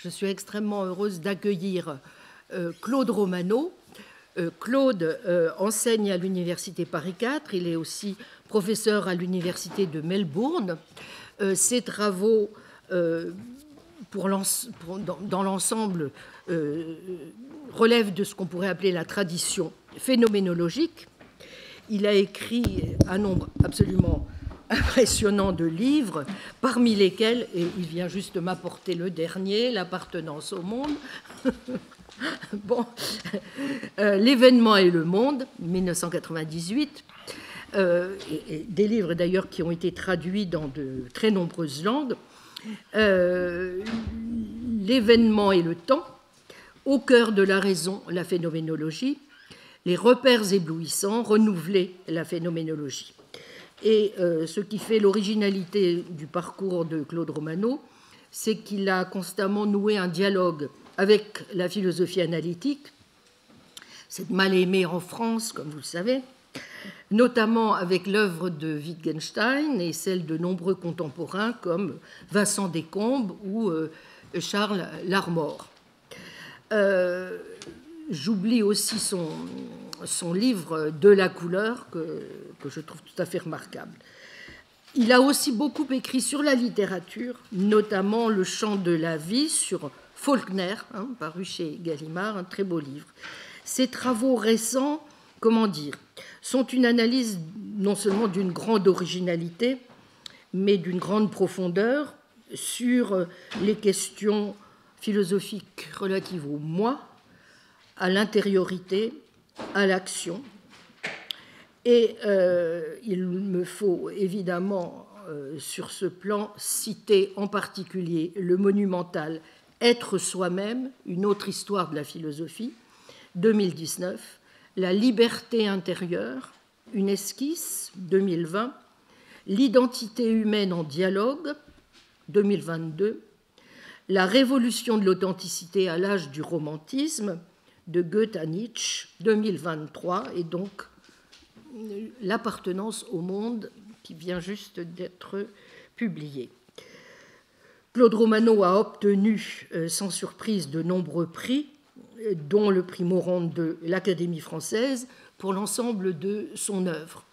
Je suis extrêmement heureuse d'accueillir Claude Romano. Claude enseigne à l'Université Paris IV. Il est aussi professeur à l'Université de Melbourne. Ses travaux, dans l'ensemble, relèvent de ce qu'on pourrait appeler la tradition phénoménologique. Il a écrit un nombre absolument impressionnant de livres, parmi lesquels, et il vient juste m'apporter le dernier, L'appartenance au monde, bon, L'événement et le monde, 1998, et des livres d'ailleurs qui ont été traduits dans de très nombreuses langues, L'événement et le temps, Au cœur de la raison, la phénoménologie, Les repères éblouissants, renouveler la phénoménologie. Et ce qui fait l'originalité du parcours de Claude Romano, c'est qu'il a constamment noué un dialogue avec la philosophie analytique, cette mal aimée en France, comme vous le savez, notamment avec l'œuvre de Wittgenstein et celle de nombreux contemporains comme Vincent Descombes ou Charles Larmor. J'oublie aussi son livre De la couleur, que je trouve tout à fait remarquable. Il a aussi beaucoup écrit sur la littérature, notamment Le chant de la vie, sur Faulkner, paru chez Gallimard, un très beau livre. Ses travaux récents, sont une analyse non seulement d'une grande originalité, mais d'une grande profondeur sur les questions philosophiques relatives au moi, à l'intériorité, à l'action. Et il me faut évidemment, sur ce plan, citer en particulier le monumental Être soi-même, une autre histoire de la philosophie, 2019, La liberté intérieure, une esquisse, 2020, L'identité humaine en dialogue, 2022, La révolution de l'authenticité à l'âge du romantisme, de Goethe à Nietzsche, 2023, et donc L'appartenance au monde, qui vient juste d'être publié. Claude Romano a obtenu, sans surprise, de nombreux prix, dont le prix Morand de l'Académie française, pour l'ensemble de son œuvre.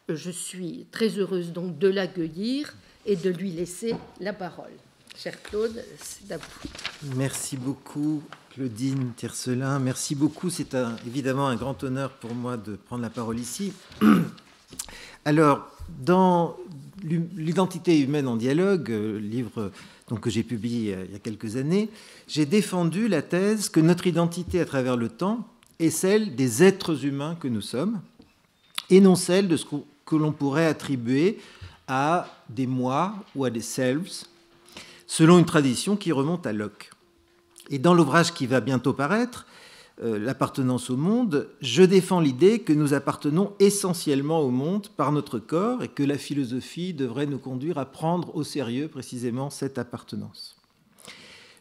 Je suis très heureuse donc de l'accueillir et de lui laisser la parole. Cher Claude, c'est à vous. Merci beaucoup, Claudine Tiercelin. Merci beaucoup. C'est évidemment un grand honneur pour moi de prendre la parole ici. Alors, dans L'identité humaine en dialogue, livre que j'ai publié il y a quelques années, j'ai défendu la thèse que notre identité à travers le temps est celle des êtres humains que nous sommes, et non celle de ce que l'on pourrait attribuer à des moi ou à des selves, selon une tradition qui remonte à Locke. Et dans l'ouvrage qui va bientôt paraître, L'appartenance au monde, je défends l'idée que nous appartenons essentiellement au monde par notre corps et que la philosophie devrait nous conduire à prendre au sérieux précisément cette appartenance.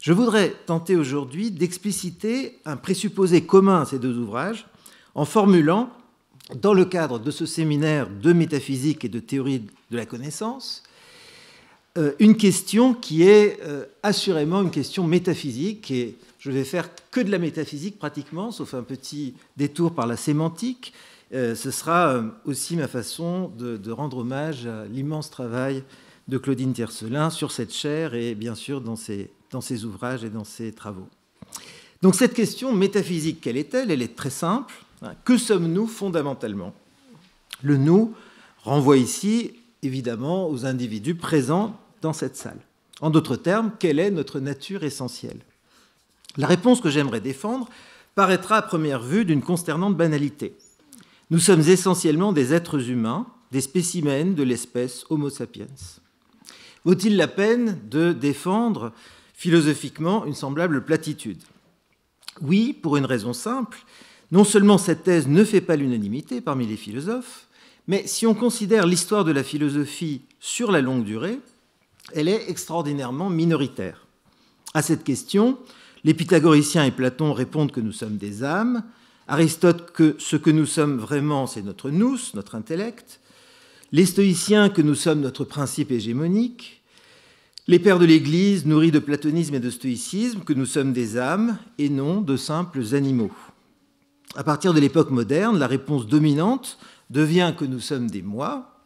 Je voudrais tenter aujourd'hui d'expliciter un présupposé commun à ces deux ouvrages en formulant, dans le cadre de ce séminaire de métaphysique et de théorie de la connaissance, une question qui est assurément une question métaphysique, et je vais faire que de la métaphysique pratiquement, sauf un petit détour par la sémantique. Ce sera aussi ma façon de rendre hommage à l'immense travail de Claudine Tiercelin sur cette chaire et bien sûr dans ses ouvrages et dans ses travaux. Donc cette question métaphysique, quelle est-elle ? Elle est très simple. Que sommes-nous fondamentalement ? Le « nous » renvoie ici évidemment aux individus présents dans cette salle. En d'autres termes, quelle est notre nature essentielle ? La réponse que j'aimerais défendre paraîtra à première vue d'une consternante banalité. Nous sommes essentiellement des êtres humains, des spécimens de l'espèce Homo sapiens. Vaut-il la peine de défendre philosophiquement une semblable platitude ? Oui, pour une raison simple. Non seulement cette thèse ne fait pas l'unanimité parmi les philosophes, mais si on considère l'histoire de la philosophie sur la longue durée, elle est extraordinairement minoritaire. À cette question, les pythagoriciens et Platon répondent que nous sommes des âmes, Aristote que ce que nous sommes vraiment, c'est notre nous, notre intellect, les stoïciens que nous sommes notre principe hégémonique, Les pères de l'Église, nourris de platonisme et de stoïcisme, que nous sommes des âmes et non de simples animaux. À partir de l'époque moderne, la réponse dominante devient que nous sommes des moi,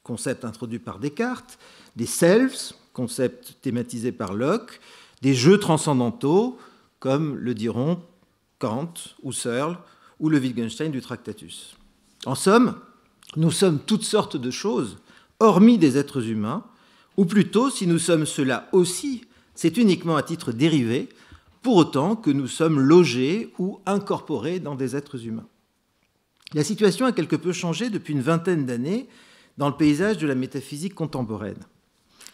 concept introduit par Descartes, des selves, concept thématisé par Locke, des jeux transcendantaux, comme le diront Kant, Husserl ou le Wittgenstein du Tractatus. En somme, nous sommes toutes sortes de choses, hormis des êtres humains, ou plutôt, si nous sommes cela aussi, c'est uniquement à titre dérivé, pour autant que nous sommes logés ou incorporés dans des êtres humains. La situation a quelque peu changé depuis une vingtaine d'années dans le paysage de la métaphysique contemporaine.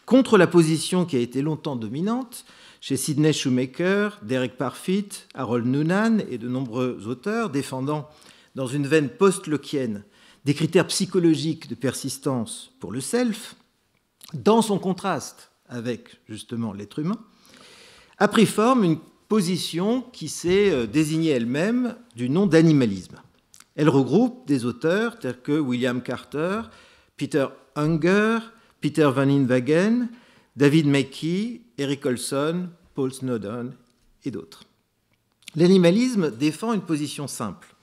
Contre la position qui a été longtemps dominante chez Sidney Shoemaker, Derek Parfit, Harold Noonan et de nombreux auteurs défendant dans une veine post-lockienne des critères psychologiques de persistance pour le self, dans son contraste avec justement l'être humain, a pris forme une position qui s'est désignée elle-même du nom d'animalisme. Elle regroupe des auteurs tels que William Carter, Peter Unger, Peter Van Inwagen, David McKee, Eric Olson, Paul Snowden et d'autres. L'animalisme défend une position simple,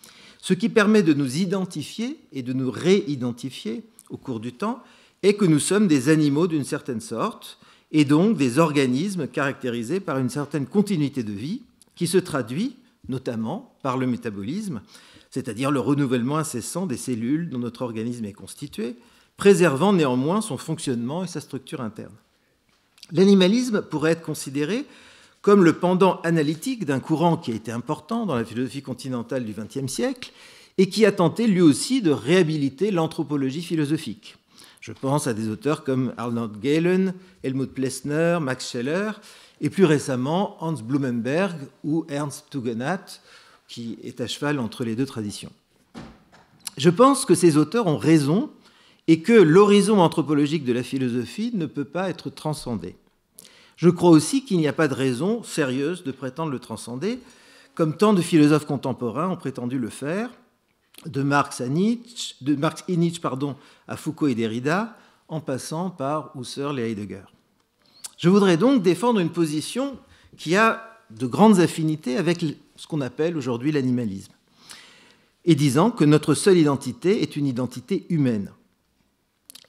ce qui permet de nous identifier et de nous réidentifier au cours du temps est que nous sommes des animaux d'une certaine sorte et donc des organismes caractérisés par une certaine continuité de vie qui se traduit notamment par le métabolisme, c'est-à-dire le renouvellement incessant des cellules dont notre organisme est constitué, préservant néanmoins son fonctionnement et sa structure interne. L'animalisme pourrait être considéré comme le pendant analytique d'un courant qui a été important dans la philosophie continentale du XXe siècle et qui a tenté lui aussi de réhabiliter l'anthropologie philosophique. Je pense à des auteurs comme Arnold Gehlen, Helmut Plessner, Max Scheler, et plus récemment Hans Blumenberg ou Ernst Tugendhat, qui est à cheval entre les deux traditions. Je pense que ces auteurs ont raison et que l'horizon anthropologique de la philosophie ne peut pas être transcendé. Je crois aussi qu'il n'y a pas de raison sérieuse de prétendre le transcender, comme tant de philosophes contemporains ont prétendu le faire, de Marx et Nietzsche à Foucault et Derrida, en passant par Husserl et Heidegger. Je voudrais donc défendre une position qui a de grandes affinités avec ce qu'on appelle aujourd'hui l'animalisme, et disant que notre seule identité est une identité humaine.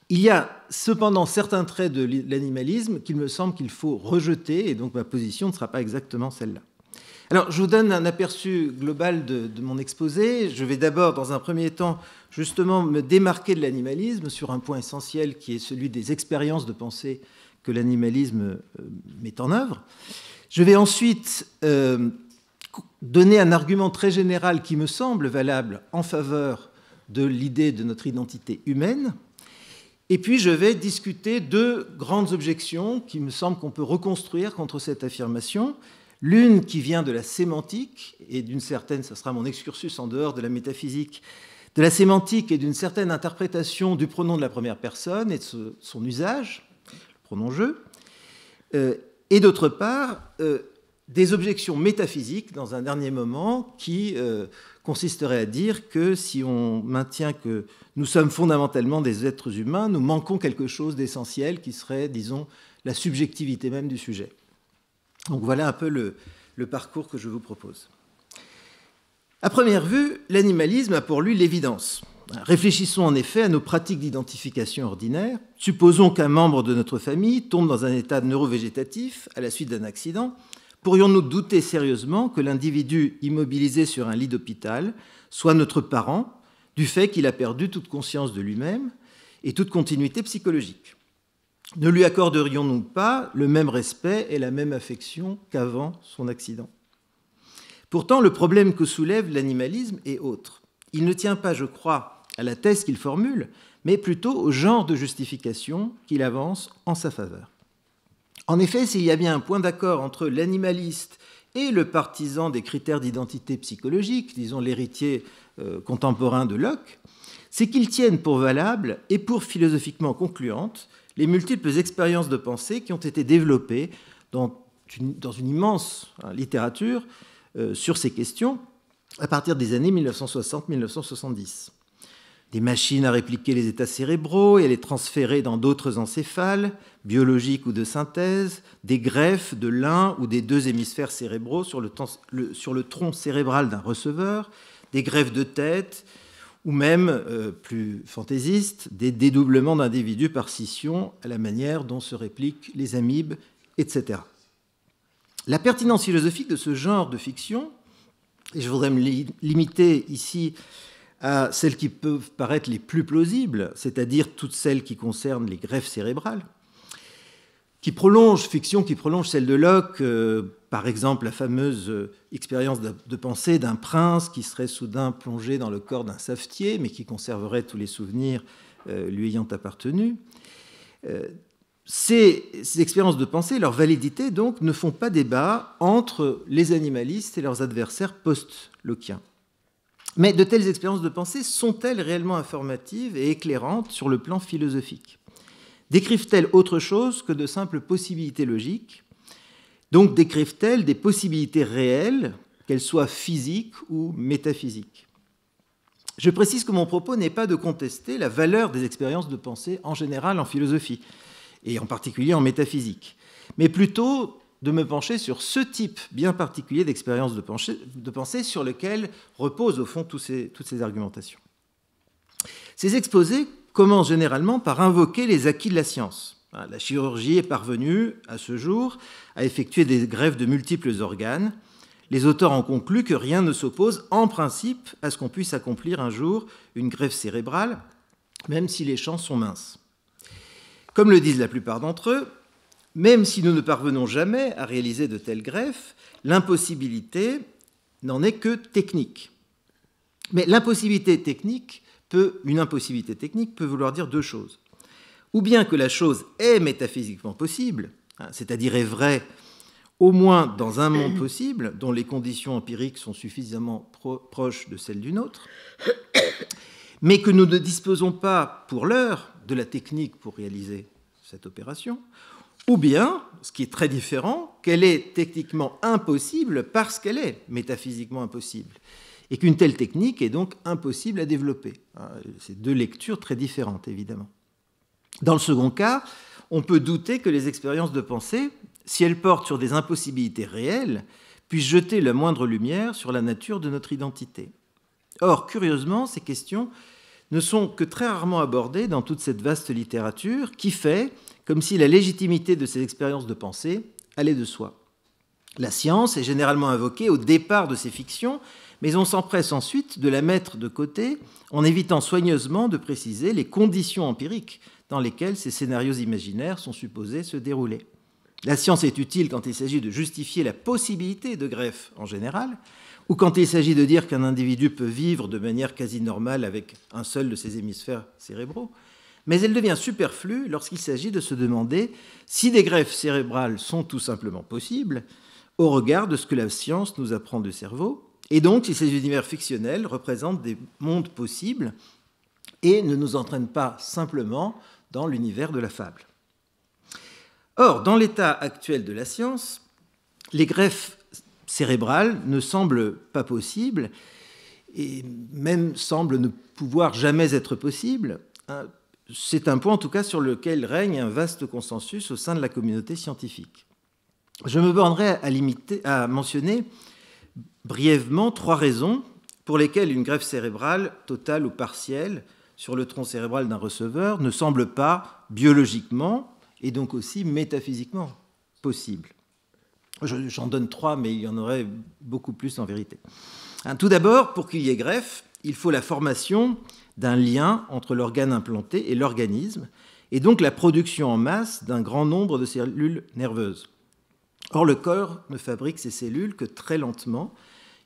Il y a cependant certains traits de l'animalisme qu'il me semble qu'il faut rejeter, et donc ma position ne sera pas exactement celle-là. Alors, je vous donne un aperçu global de mon exposé. Je vais d'abord, dans un premier temps, justement me démarquer de l'animalisme sur un point essentiel qui est celui des expériences de pensée que l'animalisme met en œuvre. Je vais ensuite donner un argument très général qui me semble valable en faveur de l'idée de notre identité humaine. Et puis, je vais discuter deux grandes objections qui me semblent qu'on peut reconstruire contre cette affirmation. L'une qui vient de la sémantique, et d'une certaine, ça sera mon excursus en dehors de la métaphysique, de la sémantique et d'une certaine interprétation du pronom de la première personne et de son usage, le pronom je, et d'autre part, des objections métaphysiques, dans un dernier moment, qui consisteraient à dire que si on maintient que nous sommes fondamentalement des êtres humains, nous manquons quelque chose d'essentiel qui serait, disons, la subjectivité même du sujet. Donc voilà un peu le parcours que je vous propose. À première vue, l'animalisme a pour lui l'évidence. Réfléchissons en effet à nos pratiques d'identification ordinaires. Supposons qu'un membre de notre famille tombe dans un état neurovégétatif à la suite d'un accident. Pourrions-nous douter sérieusement que l'individu immobilisé sur un lit d'hôpital soit notre parent du fait qu'il a perdu toute conscience de lui-même et toute continuité psychologique ? Ne lui accorderions-nous pas le même respect et la même affection qu'avant son accident ? Pourtant, le problème que soulève l'animalisme est autre. Il ne tient pas, je crois, à la thèse qu'il formule, mais plutôt au genre de justification qu'il avance en sa faveur. En effet, s'il y a bien un point d'accord entre l'animaliste et le partisan des critères d'identité psychologique, disons l'héritier contemporain de Locke, c'est qu'ils tiennent pour valables et pour philosophiquement concluantes les multiples expériences de pensée qui ont été développées dans une immense littérature sur ces questions à partir des années 1960-1970. des machines à répliquer les états cérébraux et à les transférer dans d'autres encéphales, biologiques ou de synthèse, des greffes de l'un ou des deux hémisphères cérébraux sur le tronc cérébral d'un receveur, des greffes de tête, ou même, plus fantaisiste, des dédoublements d'individus par scission à la manière dont se répliquent les amibes, etc. La pertinence philosophique de ce genre de fiction, et je voudrais me limiter ici à celles qui peuvent paraître les plus plausibles, c'est-à-dire toutes celles qui concernent les greffes cérébrales, fiction qui prolonge celle de Locke, par exemple la fameuse expérience de pensée d'un prince qui serait soudain plongé dans le corps d'un savetier, mais qui conserverait tous les souvenirs lui ayant appartenu. Ces expériences de pensée, leur validité donc, ne font pas débat entre les animalistes et leurs adversaires post-lockiens. Mais de telles expériences de pensée sont-elles réellement informatives et éclairantes sur le plan philosophique ? Décrivent-elles autre chose que de simples possibilités logiques ? Donc décrivent-elles des possibilités réelles, qu'elles soient physiques ou métaphysiques ? Je précise que mon propos n'est pas de contester la valeur des expériences de pensée en général en philosophie, et en particulier en métaphysique, mais plutôt de me pencher sur ce type bien particulier d'expérience de pensée sur lequel reposent au fond toutes ces argumentations. Ces exposés commencent généralement par invoquer les acquis de la science. La chirurgie est parvenue, à ce jour, à effectuer des greffes de multiples organes. Les auteurs en concluent que rien ne s'oppose, en principe, à ce qu'on puisse accomplir un jour une greffe cérébrale, même si les champs sont minces. Comme le disent la plupart d'entre eux, même si nous ne parvenons jamais à réaliser de telles greffes, l'impossibilité n'en est que technique. Mais une impossibilité technique peut vouloir dire deux choses. Ou bien que la chose est métaphysiquement possible, c'est-à-dire est vraie au moins dans un monde possible, dont les conditions empiriques sont suffisamment proches de celles du nôtre, mais que nous ne disposons pas pour l'heure de la technique pour réaliser cette opération, ou bien, ce qui est très différent, qu'elle est techniquement impossible parce qu'elle est métaphysiquement impossible, et qu'une telle technique est donc impossible à développer. C'est deux lectures très différentes, évidemment. Dans le second cas, on peut douter que les expériences de pensée, si elles portent sur des impossibilités réelles, puissent jeter la moindre lumière sur la nature de notre identité. Or, curieusement, ces questions ne sont que très rarement abordées dans toute cette vaste littérature qui fait comme si la légitimité de ces expériences de pensée allait de soi. La science est généralement invoquée au départ de ces fictions, mais on s'empresse ensuite de la mettre de côté en évitant soigneusement de préciser les conditions empiriques dans lesquelles ces scénarios imaginaires sont supposés se dérouler. La science est utile quand il s'agit de justifier la possibilité de greffe en général, ou quand il s'agit de dire qu'un individu peut vivre de manière quasi normale avec un seul de ses hémisphères cérébraux, mais elle devient superflue lorsqu'il s'agit de se demander si des greffes cérébrales sont tout simplement possibles au regard de ce que la science nous apprend du cerveau, et donc si ces univers fictionnels représentent des mondes possibles et ne nous entraînent pas simplement dans l'univers de la fable. Or, dans l'état actuel de la science, les greffes cérébrales ne semblent pas possibles et même semblent ne pouvoir jamais être possibles. C'est un point en tout cas sur lequel règne un vaste consensus au sein de la communauté scientifique. Je me bornerai à mentionner brièvement 3 raisons pour lesquelles une greffe cérébrale, totale ou partielle, sur le tronc cérébral d'un receveur ne semble pas biologiquement et donc aussi métaphysiquement possible. J'en donne 3, mais il y en aurait beaucoup plus en vérité. Tout d'abord, pour qu'il y ait greffe, il faut la formation d'un lien entre l'organe implanté et l'organisme, et donc la production en masse d'un grand nombre de cellules nerveuses. Or, le corps ne fabrique ces cellules que très lentement.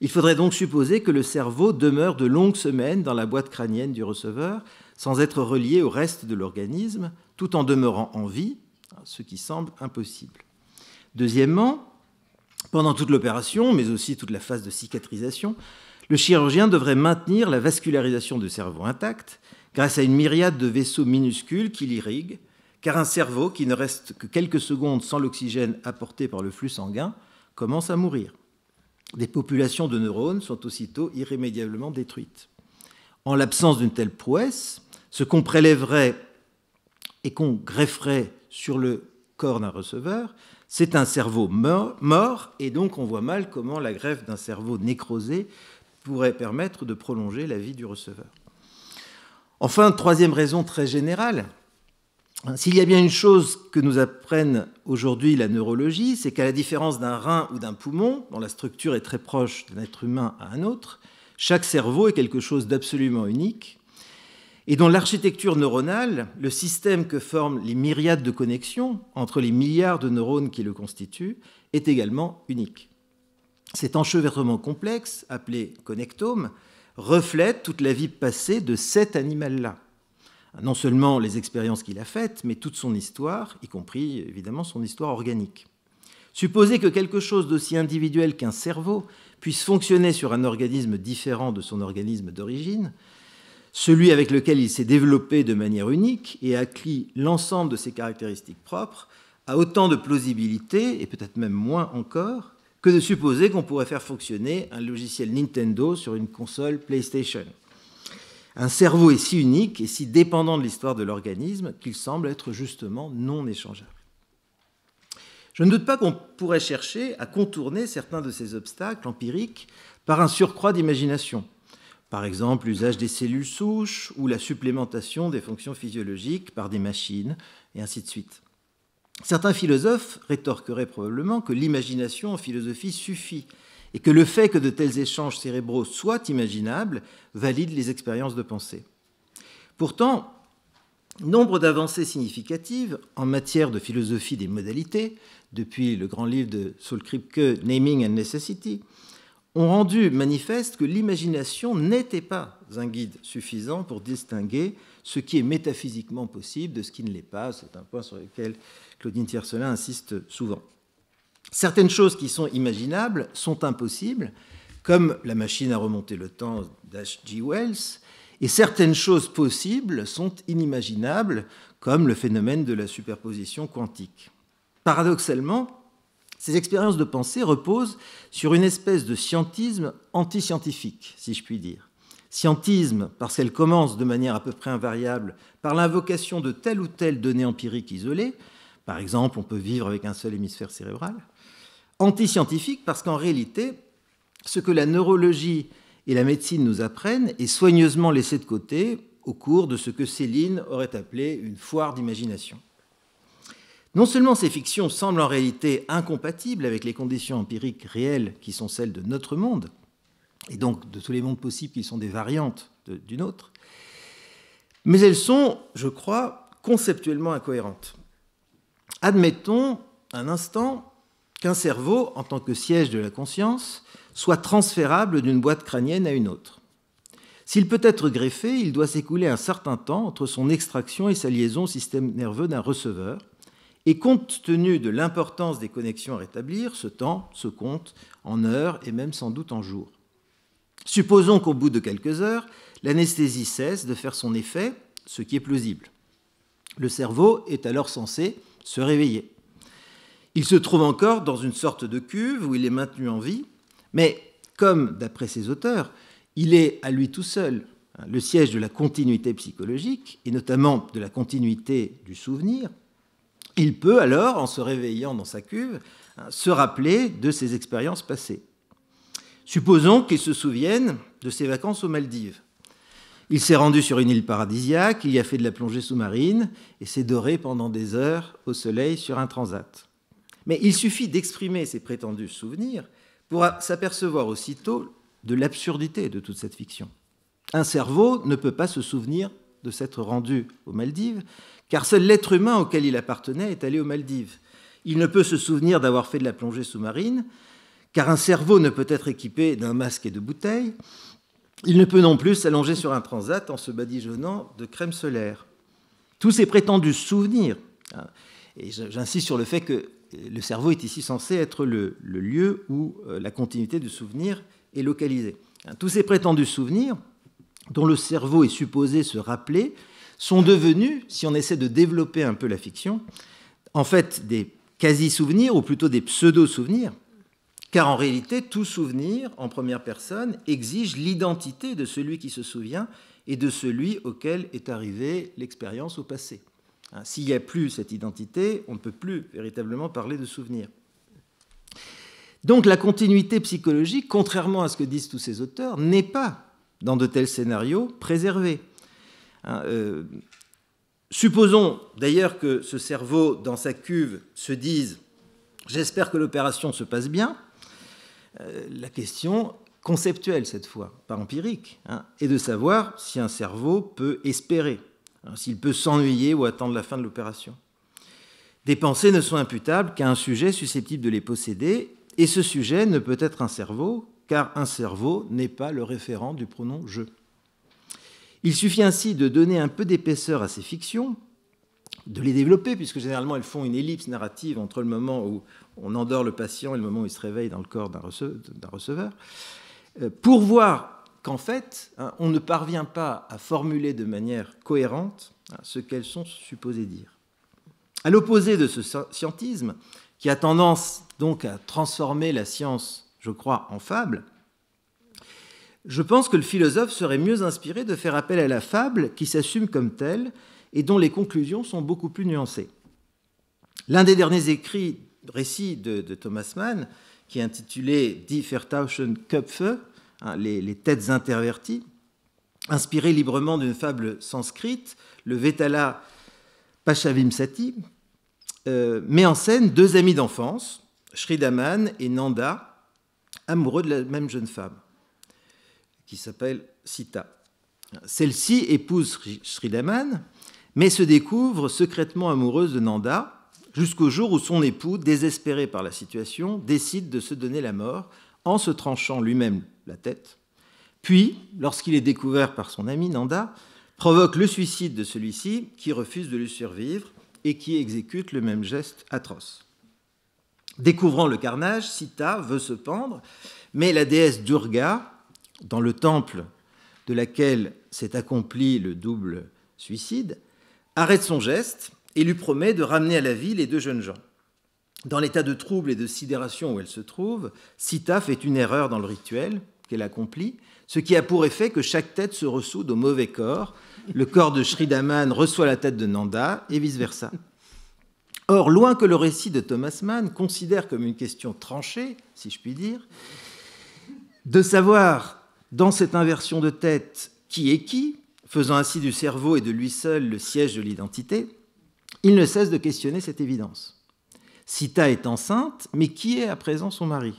Il faudrait donc supposer que le cerveau demeure de longues semaines dans la boîte crânienne du receveur, sans être relié au reste de l'organisme, tout en demeurant en vie, ce qui semble impossible. Deuxièmement, pendant toute l'opération, mais aussi toute la phase de cicatrisation, le chirurgien devrait maintenir la vascularisation du cerveau intacte grâce à une myriade de vaisseaux minuscules qui l'irriguent, car un cerveau qui ne reste que quelques secondes sans l'oxygène apporté par le flux sanguin commence à mourir. Des populations de neurones sont aussitôt irrémédiablement détruites. En l'absence d'une telle prouesse, ce qu'on prélèverait et qu'on grefferait sur le corps d'un receveur, c'est un cerveau mort, et donc on voit mal comment la greffe d'un cerveau nécrosé pourrait permettre de prolonger la vie du receveur. Enfin, troisième raison très générale, s'il y a bien une chose que nous apprenne aujourd'hui la neurologie, c'est qu'à la différence d'un rein ou d'un poumon, dont la structure est très proche d'un être humain à un autre, chaque cerveau est quelque chose d'absolument unique, et dont l'architecture neuronale, le système que forment les myriades de connexions entre les milliards de neurones qui le constituent, est également unique. Cet enchevêtrement complexe, appelé connectome, reflète toute la vie passée de cet animal-là. Non seulement les expériences qu'il a faites, mais toute son histoire, y compris évidemment son histoire organique. Supposer que quelque chose d'aussi individuel qu'un cerveau puisse fonctionner sur un organisme différent de son organisme d'origine, celui avec lequel il s'est développé de manière unique et a acquis l'ensemble de ses caractéristiques propres, a autant de plausibilité, et peut-être même moins encore, que de supposer qu'on pourrait faire fonctionner un logiciel Nintendo sur une console PlayStation. Un cerveau est si unique et si dépendant de l'histoire de l'organisme qu'il semble être justement non échangeable. Je ne doute pas qu'on pourrait chercher à contourner certains de ces obstacles empiriques par un surcroît d'imagination. Par exemple, l'usage des cellules souches ou la supplémentation des fonctions physiologiques par des machines, et ainsi de suite. Certains philosophes rétorqueraient probablement que l'imagination en philosophie suffit et que le fait que de tels échanges cérébraux soient imaginables valide les expériences de pensée. Pourtant, nombre d'avancées significatives en matière de philosophie des modalités, depuis le grand livre de Saul Kripke, Naming and Necessity, ont rendu manifeste que l'imagination n'était pas un guide suffisant pour distinguer ce qui est métaphysiquement possible de ce qui ne l'est pas. C'est un point sur lequel Claudine Tiercelin insiste souvent. Certaines choses qui sont imaginables sont impossibles, comme la machine à remonter le temps d'H.G. Wells, et certaines choses possibles sont inimaginables, comme le phénomène de la superposition quantique. Paradoxalement, ces expériences de pensée reposent sur une espèce de scientisme anti-scientifique, si je puis dire. Scientisme parce qu'elle commence de manière à peu près invariable par l'invocation de telle ou telle donnée empirique isolée. Par exemple, on peut vivre avec un seul hémisphère cérébral. Anti-scientifique parce qu'en réalité, ce que la neurologie et la médecine nous apprennent est soigneusement laissé de côté au cours de ce que Céline aurait appelé une foire d'imagination. Non seulement ces fictions semblent en réalité incompatibles avec les conditions empiriques réelles qui sont celles de notre monde, et donc de tous les mondes possibles qui sont des variantes du nôtre, mais elles sont, je crois, conceptuellement incohérentes. Admettons un instant qu'un cerveau, en tant que siège de la conscience, soit transférable d'une boîte crânienne à une autre. S'il peut être greffé, il doit s'écouler un certain temps entre son extraction et sa liaison au système nerveux d'un receveur, et compte tenu de l'importance des connexions à rétablir, ce temps se compte en heures et même sans doute en jours. Supposons qu'au bout de quelques heures, l'anesthésie cesse de faire son effet, ce qui est plausible. Le cerveau est alors censé se réveiller. Il se trouve encore dans une sorte de cuve où il est maintenu en vie, mais comme, d'après ses auteurs, il est à lui tout seul le siège de la continuité psychologique, et notamment de la continuité du souvenir, il peut alors, en se réveillant dans sa cuve, se rappeler de ses expériences passées. Supposons qu'il se souvienne de ses vacances aux Maldives. Il s'est rendu sur une île paradisiaque, il y a fait de la plongée sous-marine et s'est doré pendant des heures au soleil sur un transat. Mais il suffit d'exprimer ces prétendus souvenirs pour s'apercevoir aussitôt de l'absurdité de toute cette fiction. Un cerveau ne peut pas se souvenir de s'être rendu aux Maldives, car seul l'être humain auquel il appartenait est allé aux Maldives. Il ne peut se souvenir d'avoir fait de la plongée sous-marine, car un cerveau ne peut être équipé d'un masque et de bouteilles. Il ne peut non plus s'allonger sur un transat en se badigeonnant de crème solaire. Tous ces prétendus souvenirs, et j'insiste sur le fait que le cerveau est ici censé être le lieu où la continuité du souvenir est localisée. Tous ces prétendus souvenirs, dont le cerveau est supposé se rappeler, sont devenus, si on essaie de développer un peu la fiction, en fait des quasi-souvenirs, ou plutôt des pseudo-souvenirs, car en réalité, tout souvenir en première personne exige l'identité de celui qui se souvient et de celui auquel est arrivée l'expérience au passé. S'il n'y a plus cette identité, on ne peut plus véritablement parler de souvenir. Donc la continuité psychologique, contrairement à ce que disent tous ces auteurs, n'est pas, dans de tels scénarios, préservée. Supposons d'ailleurs que ce cerveau, dans sa cuve, se dise « j'espère que l'opération se passe bien », la question conceptuelle cette fois, pas empirique, est de savoir si un cerveau peut espérer, s'il peut s'ennuyer ou attendre la fin de l'opération. Des pensées ne sont imputables qu'à un sujet susceptible de les posséder, et ce sujet ne peut être un cerveau, car un cerveau n'est pas le référent du pronom « je ». Il suffit ainsi de donner un peu d'épaisseur à ces fictions, de les développer, puisque généralement elles font une ellipse narrative entre le moment où on endort le patient et le moment où il se réveille dans le corps d'un receveur, pour voir qu'en fait, on ne parvient pas à formuler de manière cohérente ce qu'elles sont supposées dire. À l'opposé de ce scientisme, qui a tendance donc à transformer la science, je crois, en fable, je pense que le philosophe serait mieux inspiré de faire appel à la fable qui s'assume comme telle et dont les conclusions sont beaucoup plus nuancées. L'un des derniers récits de Thomas Mann, qui est intitulé Die Vertauschen Köpfe, les têtes interverties, inspiré librement d'une fable sanskrite, le Vetala Pashavimsati, met en scène deux amis d'enfance, Shridaman et Nanda, amoureux de la même jeune femme, qui s'appelle Sita. Celle-ci épouse Shridaman, mais se découvre secrètement amoureuse de Nanda, jusqu'au jour où son époux, désespéré par la situation, décide de se donner la mort en se tranchant lui-même la tête. Puis, lorsqu'il est découvert par son ami Nanda, provoque le suicide de celui-ci, qui refuse de lui survivre et qui exécute le même geste atroce. Découvrant le carnage, Sita veut se pendre, mais la déesse Durga, dans le temple de laquelle s'est accompli le double suicide, arrête son geste et lui promet de ramener à la vie les deux jeunes gens. Dans l'état de trouble et de sidération où elle se trouve, Sita fait une erreur dans le rituel qu'elle accomplit, ce qui a pour effet que chaque tête se ressoude au mauvais corps. Le corps de Shridaman reçoit la tête de Nanda et vice-versa. Or, loin que le récit de Thomas Mann considère comme une question tranchée, si je puis dire, de savoir, dans cette inversion de tête, qui est qui, faisant ainsi du cerveau et de lui seul le siège de l'identité, il ne cesse de questionner cette évidence. Sita est enceinte, mais qui est à présent son mari ?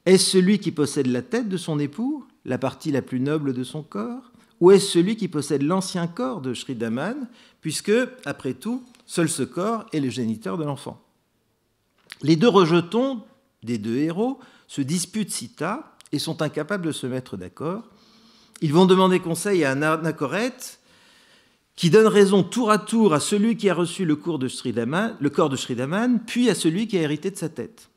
Est-ce celui qui possède la tête de son époux, la partie la plus noble de son corps ? Ou est-ce celui qui possède l'ancien corps de Shridaman, puisque, après tout, seul ce corps est le géniteur de l'enfant ? Les deux rejetons des deux héros se disputent Sita et sont incapables de se mettre d'accord. Ils vont demander conseil à un anachorète qui donne raison tour à tour à celui qui a reçu le corps de Shridaman, puis à celui qui a hérité de sa tête.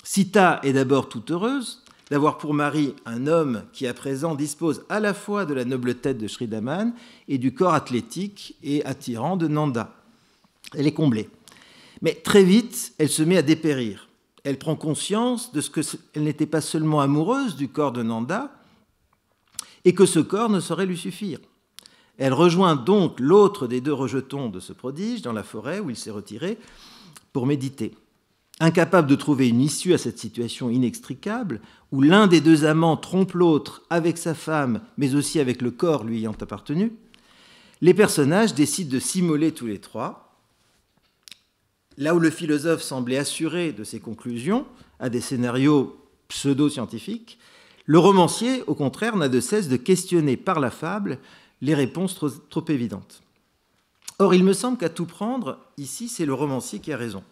Sita est d'abord toute heureuse d'avoir pour mari un homme qui à présent dispose à la fois de la noble tête de Shridaman et du corps athlétique et attirant de Nanda. Elle est comblée. Mais très vite, elle se met à dépérir. Elle prend conscience de ce qu'elle n'était pas seulement amoureuse du corps de Nanda et que ce corps ne saurait lui suffire. Elle rejoint donc l'autre des deux rejetons de ce prodige dans la forêt où il s'est retiré pour méditer. Incapable de trouver une issue à cette situation inextricable, où l'un des deux amants trompe l'autre avec sa femme, mais aussi avec le corps lui ayant appartenu, les personnages décident de s'immoler tous les trois. Là où le philosophe semblait assuré de ses conclusions à des scénarios pseudo-scientifiques, le romancier, au contraire, n'a de cesse de questionner par la fable les réponses trop évidentes. Or, il me semble qu'à tout prendre, ici, c'est le romancier qui a raison.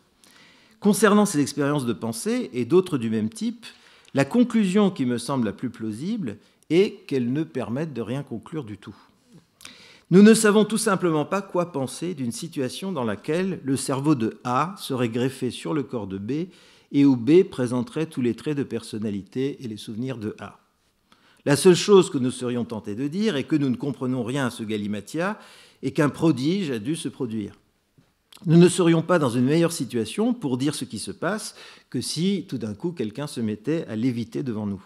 Concernant ces expériences de pensée et d'autres du même type, la conclusion qui me semble la plus plausible est qu'elles ne permettent de rien conclure du tout. Nous ne savons tout simplement pas quoi penser d'une situation dans laquelle le cerveau de A serait greffé sur le corps de B et où B présenterait tous les traits de personnalité et les souvenirs de A. La seule chose que nous serions tentés de dire est que nous ne comprenons rien à ce galimatia et qu'un prodige a dû se produire. Nous ne serions pas dans une meilleure situation pour dire ce qui se passe que si, tout d'un coup, quelqu'un se mettait à léviter devant nous.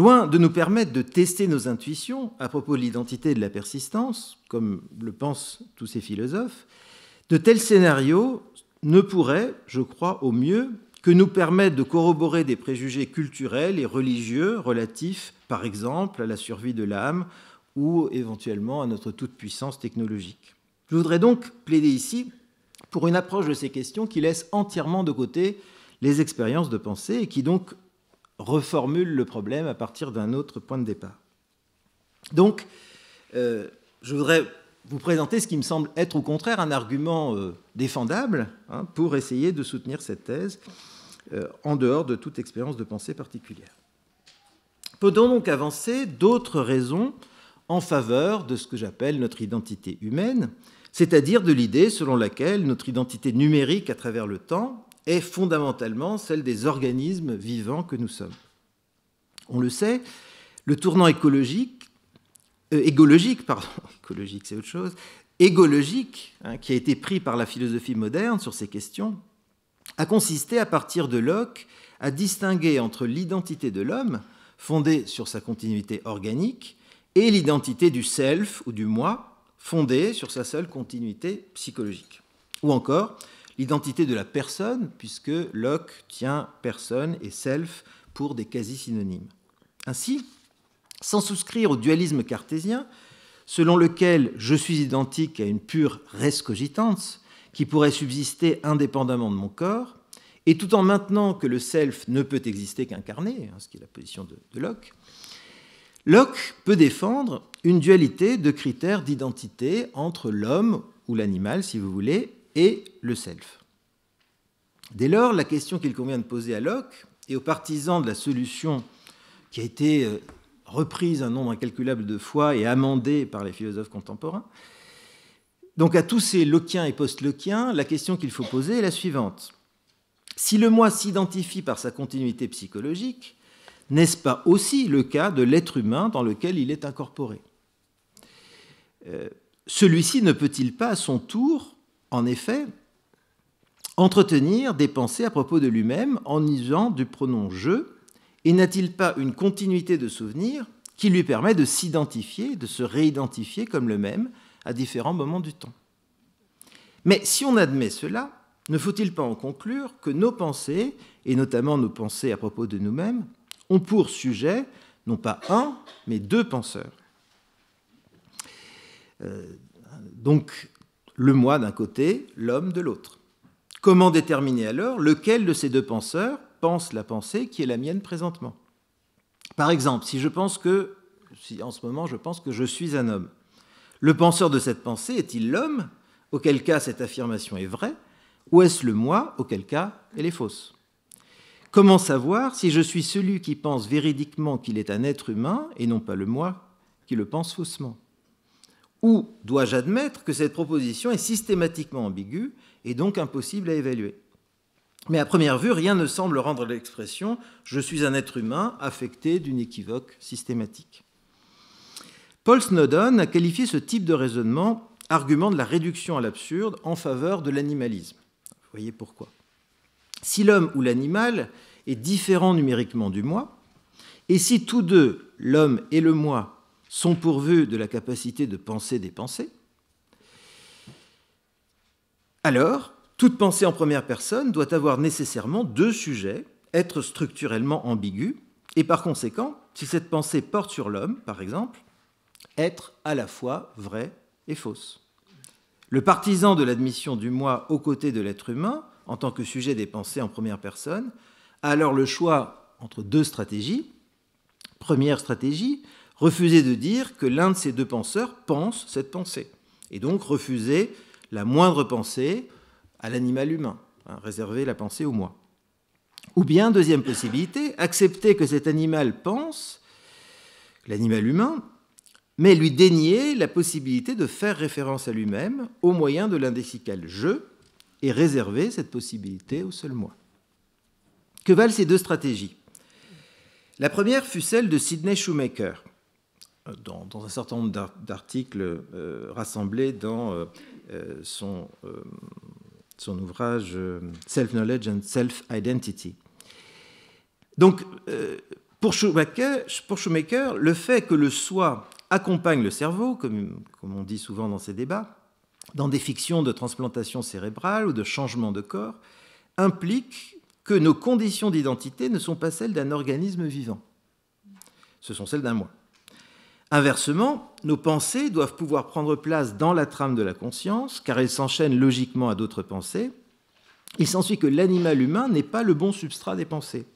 Loin de nous permettre de tester nos intuitions à propos de l'identité et de la persistance, comme le pensent tous ces philosophes, de tels scénarios ne pourraient, je crois, au mieux, que nous permettre de corroborer des préjugés culturels et religieux relatifs, par exemple, à la survie de l'âme ou éventuellement à notre toute-puissance technologique. Je voudrais donc plaider ici pour une approche de ces questions qui laisse entièrement de côté les expériences de pensée et qui donc reformule le problème à partir d'un autre point de départ. Donc, je voudrais vous présenter ce qui me semble être au contraire un argument défendable pour essayer de soutenir cette thèse en dehors de toute expérience de pensée particulière. Peut-on donc avancer d'autres raisons en faveur de ce que j'appelle notre identité humaine, c'est-à-dire de l'idée selon laquelle notre identité numérique à travers le temps est fondamentalement celle des organismes vivants que nous sommes. On le sait, le tournant égologique, qui a été pris par la philosophie moderne sur ces questions, a consisté à partir de Locke à distinguer entre l'identité de l'homme, fondée sur sa continuité organique, et l'identité du self ou du moi, fondée sur sa seule continuité psychologique. Ou encore, l'identité de la personne, puisque Locke tient personne et self pour des quasi-synonymes. Ainsi, sans souscrire au dualisme cartésien, selon lequel je suis identique à une pure res cogitans, qui pourrait subsister indépendamment de mon corps, et tout en maintenant que le self ne peut exister qu'incarné, ce qui est la position de Locke, Locke peut défendre une dualité de critères d'identité entre l'homme, ou l'animal si vous voulez, et le self. Dès lors, la question qu'il convient de poser à Locke et aux partisans de la solution qui a été reprise un nombre incalculable de fois et amendée par les philosophes contemporains, donc à tous ces Lockiens et post-Lockiens, la question qu'il faut poser est la suivante. Si le moi s'identifie par sa continuité psychologique, n'est-ce pas aussi le cas de l'être humain dans lequel il est incorporé ? Celui-ci ne peut-il pas à son tour, en effet, entretenir des pensées à propos de lui-même en usant du pronom « je » et n'a-t-il pas une continuité de souvenirs qui lui permet de s'identifier, de se réidentifier comme le même à différents moments du temps ? Mais si on admet cela, ne faut-il pas en conclure que nos pensées, et notamment nos pensées à propos de nous-mêmes, ont pour sujet non pas un, mais deux penseurs. Donc, le moi d'un côté, l'homme de l'autre. Comment déterminer alors lequel de ces deux penseurs pense la pensée qui est la mienne présentement ? Par exemple, si en ce moment je pense que je suis un homme, le penseur de cette pensée est-il l'homme, auquel cas cette affirmation est vraie, ou est-ce le moi, auquel cas elle est fausse ? Comment savoir si je suis celui qui pense véridiquement qu'il est un être humain et non pas le moi qui le pense faussement ? Ou dois-je admettre que cette proposition est systématiquement ambiguë et donc impossible à évaluer ? Mais à première vue, rien ne semble rendre l'expression « je suis un être humain » affectée d'une équivoque systématique. Paul Snowdon a qualifié ce type de raisonnement « argument de la réduction à l'absurde en faveur de l'animalisme ». Vous voyez pourquoi. Si l'homme ou l'animal est différent numériquement du moi, et si tous deux, l'homme et le moi, sont pourvus de la capacité de penser des pensées, alors toute pensée en première personne doit avoir nécessairement deux sujets, être structurellement ambigu, et par conséquent, si cette pensée porte sur l'homme, par exemple, être à la fois vraie et fausse. Le partisan de l'admission du moi aux côtés de l'être humain, en tant que sujet des pensées en première personne, a alors le choix entre deux stratégies. Première stratégie, refuser de dire que l'un de ces deux penseurs pense cette pensée, et donc refuser la moindre pensée à l'animal humain, réserver la pensée au moi. Ou bien, deuxième possibilité, accepter que cet animal pense, l'animal humain, mais lui dénier la possibilité de faire référence à lui-même au moyen de l'indécical « je », et réserver cette possibilité au seul moi. Que valent ces deux stratégies ? La première fut celle de Sidney Shoemaker, dans un certain nombre d'articles rassemblés dans son ouvrage Self-Knowledge and Self-Identity. Donc, Pour Shoemaker, le fait que le soi accompagne le cerveau, comme on dit souvent dans ces débats, dans des fictions de transplantation cérébrale ou de changement de corps, implique que nos conditions d'identité ne sont pas celles d'un organisme vivant. Ce sont celles d'un moi. Inversement, nos pensées doivent pouvoir prendre place dans la trame de la conscience, car elles s'enchaînent logiquement à d'autres pensées. Il s'ensuit que l'animal humain n'est pas le bon substrat des pensées,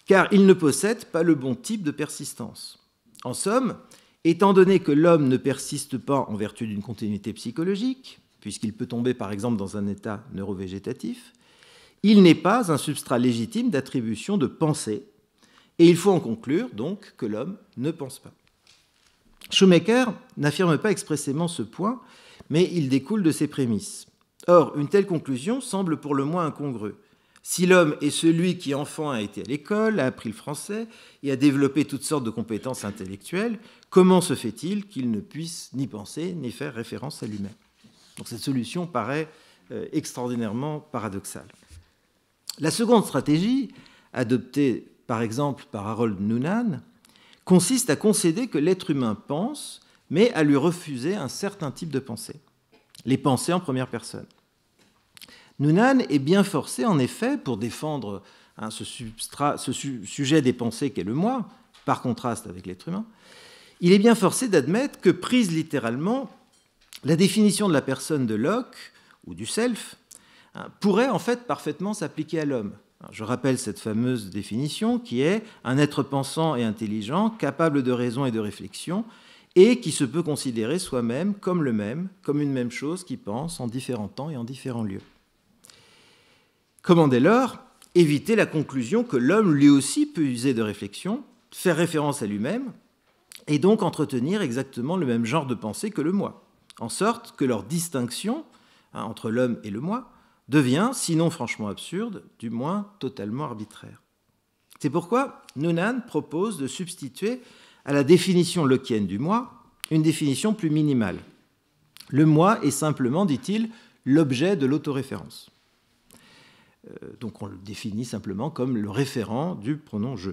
car il ne possède pas le bon type de persistance. En somme, étant donné que l'homme ne persiste pas en vertu d'une continuité psychologique, puisqu'il peut tomber par exemple dans un état neurovégétatif, il n'est pas un substrat légitime d'attribution de pensée, et il faut en conclure donc que l'homme ne pense pas. Shoemaker n'affirme pas expressément ce point, mais il découle de ses prémices. Or, une telle conclusion semble pour le moins incongrue. Si l'homme est celui qui, enfant, a été à l'école, a appris le français et a développé toutes sortes de compétences intellectuelles, comment se fait-il qu'il ne puisse ni penser ni faire référence à lui-même? Donc cette solution paraît extraordinairement paradoxale. La seconde stratégie, adoptée par exemple par Harold Noonan, consiste à concéder que l'être humain pense, mais à lui refuser un certain type de pensée, les pensées en première personne. Noonan est bien forcé, en effet, pour défendre ce sujet des pensées qu'est le moi, par contraste avec l'être humain, il est bien forcé d'admettre que, prise littéralement, la définition de la personne de Locke, ou du self, pourrait en fait parfaitement s'appliquer à l'homme. Je rappelle cette fameuse définition qui est un être pensant et intelligent, capable de raison et de réflexion, et qui se peut considérer soi-même comme le même, comme une même chose qui pense en différents temps et en différents lieux. Comment dès lors éviter la conclusion que l'homme lui aussi peut user de réflexion, faire référence à lui-même, et donc entretenir exactement le même genre de pensée que le moi, en sorte que leur distinction entre l'homme et le moi devient, sinon franchement absurde, du moins totalement arbitraire. C'est pourquoi Noonan propose de substituer à la définition lockienne du moi une définition plus minimale. Le moi est simplement, dit-il, l'objet de l'autoréférence. Donc on le définit simplement comme le référent du pronom « je ».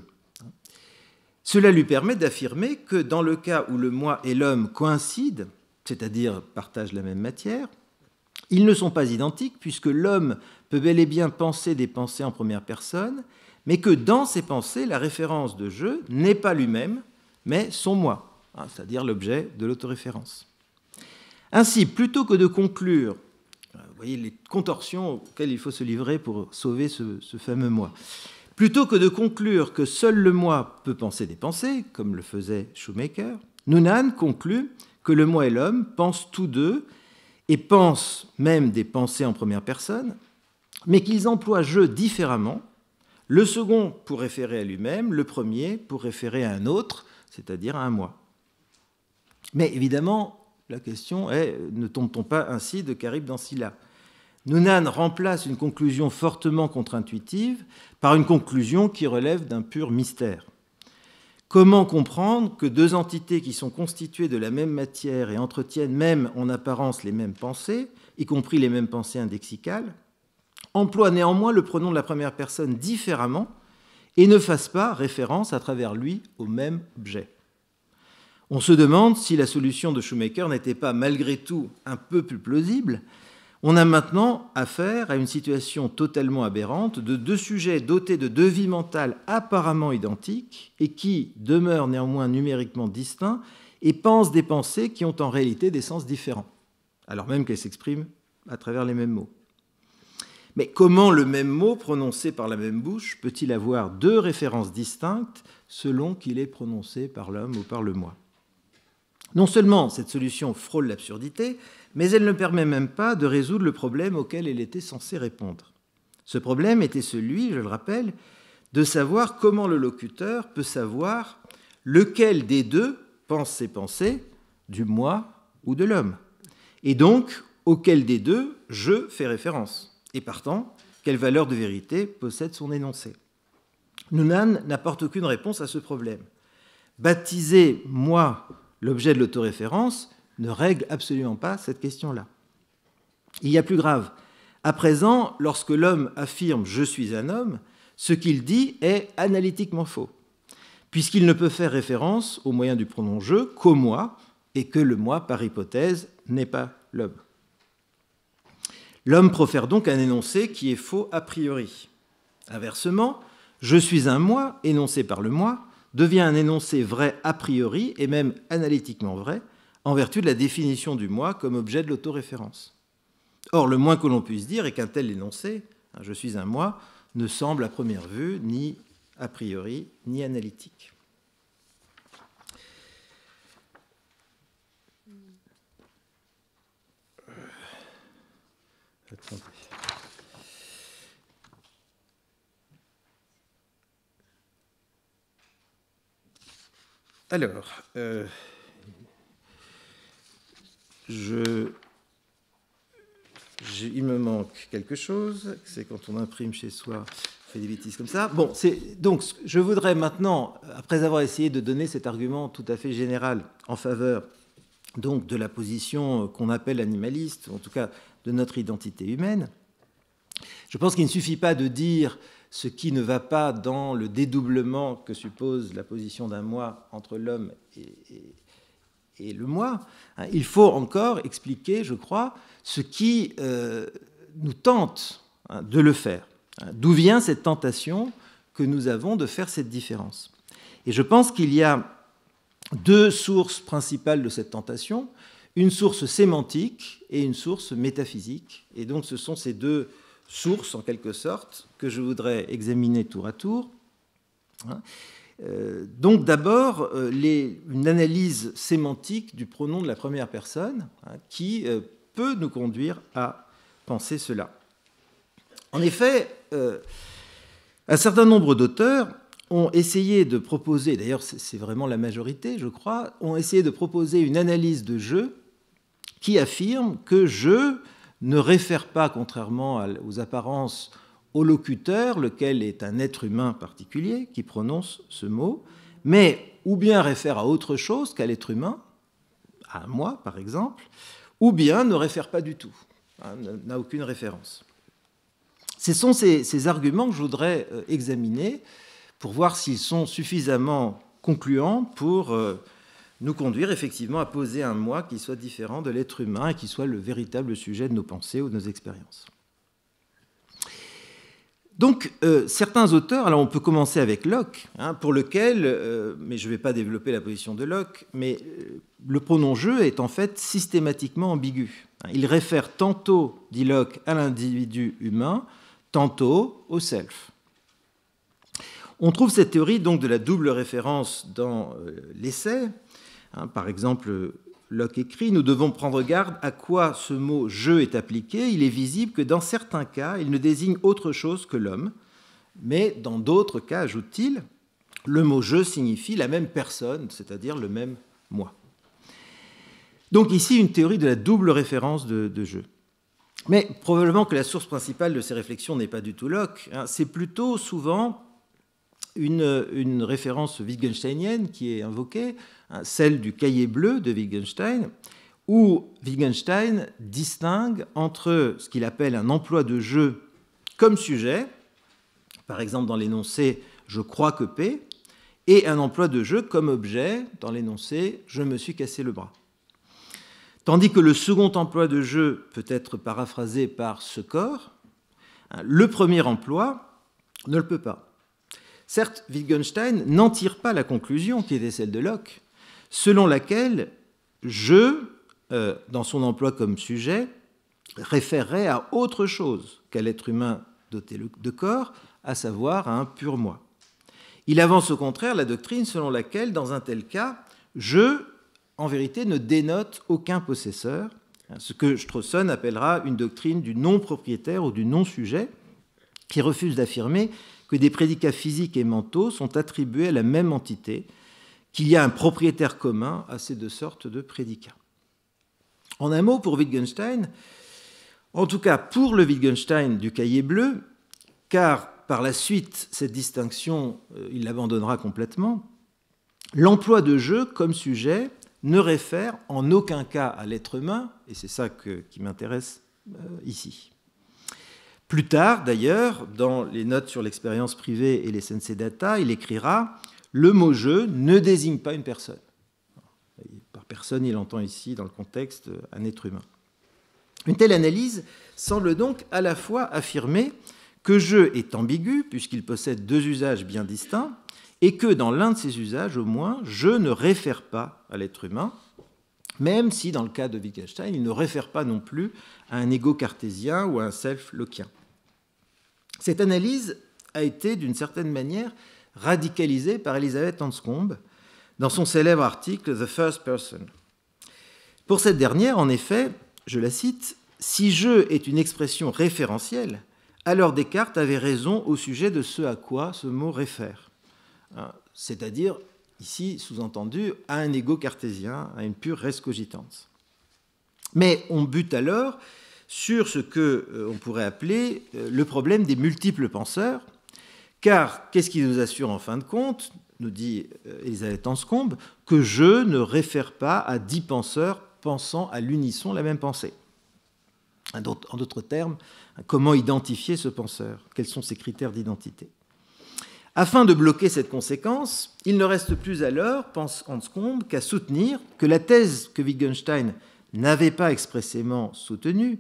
Cela lui permet d'affirmer que dans le cas où le moi et l'homme coïncident, c'est-à-dire partagent la même matière, ils ne sont pas identiques puisque l'homme peut bel et bien penser des pensées en première personne, mais que dans ces pensées, la référence de « je » n'est pas lui-même, mais son moi, c'est-à-dire l'objet de l'autoréférence. Ainsi, plutôt que de conclure, vous voyez les contorsions auxquelles il faut se livrer pour sauver ce fameux moi, plutôt que de conclure que seul le moi peut penser des pensées, comme le faisait Shoemaker, Noonan conclut que le moi et l'homme pensent tous deux et pensent même des pensées en première personne, mais qu'ils emploient « je » différemment, le second pour référer à lui-même, le premier pour référer à un autre, c'est-à-dire à un moi. Mais évidemment, la question est, ne tombe-t-on pas ainsi de Charybde dans Scylla ? Noonan remplace une conclusion fortement contre-intuitive par une conclusion qui relève d'un pur mystère. Comment comprendre que deux entités qui sont constituées de la même matière et entretiennent même en apparence les mêmes pensées, y compris les mêmes pensées indexicales, emploient néanmoins le pronom de la première personne différemment et ne fassent pas référence à travers lui au même objet? On se demande si la solution de Shoemaker n'était pas malgré tout un peu plus plausible. On a maintenant affaire à une situation totalement aberrante de deux sujets dotés de deux vies mentales apparemment identiques et qui demeurent néanmoins numériquement distincts et pensent des pensées qui ont en réalité des sens différents, alors même qu'elles s'expriment à travers les mêmes mots. Mais comment le même mot prononcé par la même bouche peut-il avoir deux références distinctes selon qu'il est prononcé par l'homme ou par le moi? Non seulement cette solution frôle l'absurdité, mais elle ne permet même pas de résoudre le problème auquel elle était censée répondre. Ce problème était celui, je le rappelle, de savoir comment le locuteur peut savoir lequel des deux pense ses pensées, du moi ou de l'homme, et donc auquel des deux je fait référence, et partant, quelle valeur de vérité possède son énoncé. Noonan n'apporte aucune réponse à ce problème. Baptiser moi l'objet de l'autoréférence ne règle absolument pas cette question-là. Il y a plus grave. À présent, lorsque l'homme affirme « je suis un homme », ce qu'il dit est analytiquement faux. puisqu'il ne peut faire référence au moyen du pronom « je » qu'au moi, et que le moi, par hypothèse, n'est pas l'homme. L'homme profère donc un énoncé qui est faux a priori. Inversement, « je suis un moi » énoncé par le moi devient un énoncé vrai a priori, et même analytiquement vrai, en vertu de la définition du moi comme objet de l'autoréférence. Or, le moins que l'on puisse dire est qu'un tel énoncé, « je suis un moi », ne semble à première vue ni a priori ni analytique. Attendez. Alors, il me manque quelque chose, c'est quand on imprime chez soi, on fait des bêtises comme ça. Bon, donc je voudrais maintenant, après avoir essayé de donner cet argument tout à fait général en faveur donc de la position qu'on appelle animaliste, en tout cas de notre identité humaine, je pense qu'il ne suffit pas de dire ce qui ne va pas dans le dédoublement que suppose la position d'un moi entre l'homme et le moi. Il faut encore expliquer, je crois, ce qui nous tente de le faire. D'où vient cette tentation que nous avons de faire cette différence? Et je pense qu'il y a deux sources principales de cette tentation, une source sémantique et une source métaphysique. Et donc ce sont ces deux sources, en quelque sorte, que je voudrais examiner tour à tour. Donc d'abord, une analyse sémantique du pronom de la première personne qui peut nous conduire à penser cela. En effet, un certain nombre d'auteurs ont essayé de proposer, d'ailleurs c'est vraiment la majorité, je crois, ont essayé de proposer une analyse de je qui affirme que je ne réfère pas, contrairement aux apparences, au locuteur, lequel est un être humain particulier qui prononce ce mot, mais ou bien réfère à autre chose qu'à l'être humain, à moi par exemple, ou bien ne réfère pas du tout, n'a aucune référence. Ce sont ces arguments que je voudrais examiner pour voir s'ils sont suffisamment concluants pour nous conduire effectivement à poser un moi qui soit différent de l'être humain et qui soit le véritable sujet de nos pensées ou de nos expériences. Donc, certains auteurs, alors on peut commencer avec Locke, pour lequel, mais je ne vais pas développer la position de Locke, mais le pronom « je » est en fait systématiquement ambigu. Il réfère tantôt, dit Locke, à l'individu humain, tantôt au self. On trouve cette théorie donc de la double référence dans l'essai. Par exemple, Locke écrit « Nous devons prendre garde à quoi ce mot « je » est appliqué. Il est visible que dans certains cas, il ne désigne autre chose que l'homme. Mais dans d'autres cas, ajoute-t-il, le mot « je » signifie la même personne, c'est-à-dire le même moi. » Donc ici, une théorie de la double référence de « je ». Mais probablement que la source principale de ces réflexions n'est pas du tout Locke. C'est plutôt souvent une référence wittgensteinienne qui est invoquée, celle du cahier bleu de Wittgenstein, où Wittgenstein distingue entre ce qu'il appelle un emploi de je comme sujet, par exemple dans l'énoncé « je crois que P », et un emploi de je comme objet dans l'énoncé « je me suis cassé le bras ». Tandis que le second emploi de je peut être paraphrasé par « ce corps », le premier emploi ne le peut pas. Certes, Wittgenstein n'en tire pas la conclusion qui était celle de Locke, selon laquelle je, dans son emploi comme sujet, référerait à autre chose qu'à l'être humain doté de corps, à savoir à un pur moi. Il avance au contraire la doctrine selon laquelle, dans un tel cas, je, en vérité, ne dénote aucun possesseur, ce que Strawson appellera une doctrine du non-propriétaire ou du non-sujet, qui refuse d'affirmer que des prédicats physiques et mentaux sont attribués à la même entité, qu'il y a un propriétaire commun à ces deux sortes de prédicats. En un mot, pour Wittgenstein, en tout cas pour le Wittgenstein du cahier bleu, car par la suite, cette distinction, il l'abandonnera complètement, l'emploi de je comme sujet ne réfère en aucun cas à l'être humain, et c'est ça qui m'intéresse ici. Plus tard, d'ailleurs, dans les notes sur l'expérience privée et les sensei data, il écrira le mot « je » ne désigne pas une personne. Par personne, il entend ici, dans le contexte, un être humain. Une telle analyse semble donc à la fois affirmer que « je » est ambigu, puisqu'il possède deux usages bien distincts, et que dans l'un de ces usages, au moins, « je » ne réfère pas à l'être humain, même si, dans le cas de Wittgenstein, il ne réfère pas non plus à un ego cartésien ou à un self lockeien. Cette analyse a été, d'une certaine manière, radicalisée par Elisabeth Anscombe dans son célèbre article « The First Person ». Pour cette dernière, en effet, je la cite, « Si « je » est une expression référentielle, alors Descartes avait raison au sujet de ce à quoi ce mot réfère. » C'est-à-dire, ici, sous-entendu, à un ego cartésien, à une pure res cogitans. Mais on bute alors sur ce qu'on pourrait appeler le problème des multiples penseurs, car qu'est-ce qui nous assure en fin de compte, nous dit Elisabeth Anscombe, que « je » ne réfère pas à 10 penseurs pensant à l'unisson la même pensée. En d'autres termes, comment identifier ce penseur? Quels sont ses critères d'identité? Afin de bloquer cette conséquence, il ne reste plus alors, pense Anscombe, qu'à soutenir que la thèse que Wittgenstein n'avait pas expressément soutenue,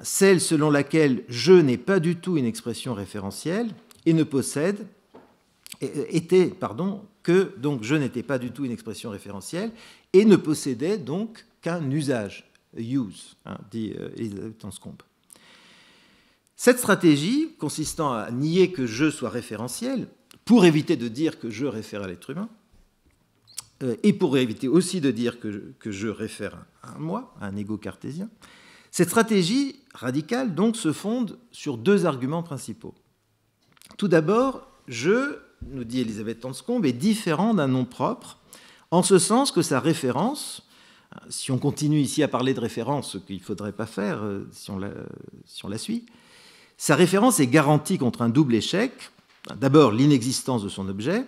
celle selon laquelle « je » n'est pas du tout une expression référentielle et ne possède, que donc « je » n'était pas du tout une expression référentielle et ne possédait donc qu'un usage, use, dit Elisabeth Anscombe. Cette stratégie, consistant à nier que « je » soit référentiel, pour éviter de dire que « je » réfère à l'être humain, et pour éviter aussi de dire que « je » réfère à un moi, à un ego cartésien, cette stratégie radicale donc se fonde sur deux arguments principaux. Tout d'abord, « je », nous dit Elisabeth Anscombe, est différent d'un nom propre, en ce sens que sa référence, si on continue ici à parler de référence, ce qu'il ne faudrait pas faire si on la suit, sa référence est garantie contre un double échec, d'abord l'inexistence de son objet,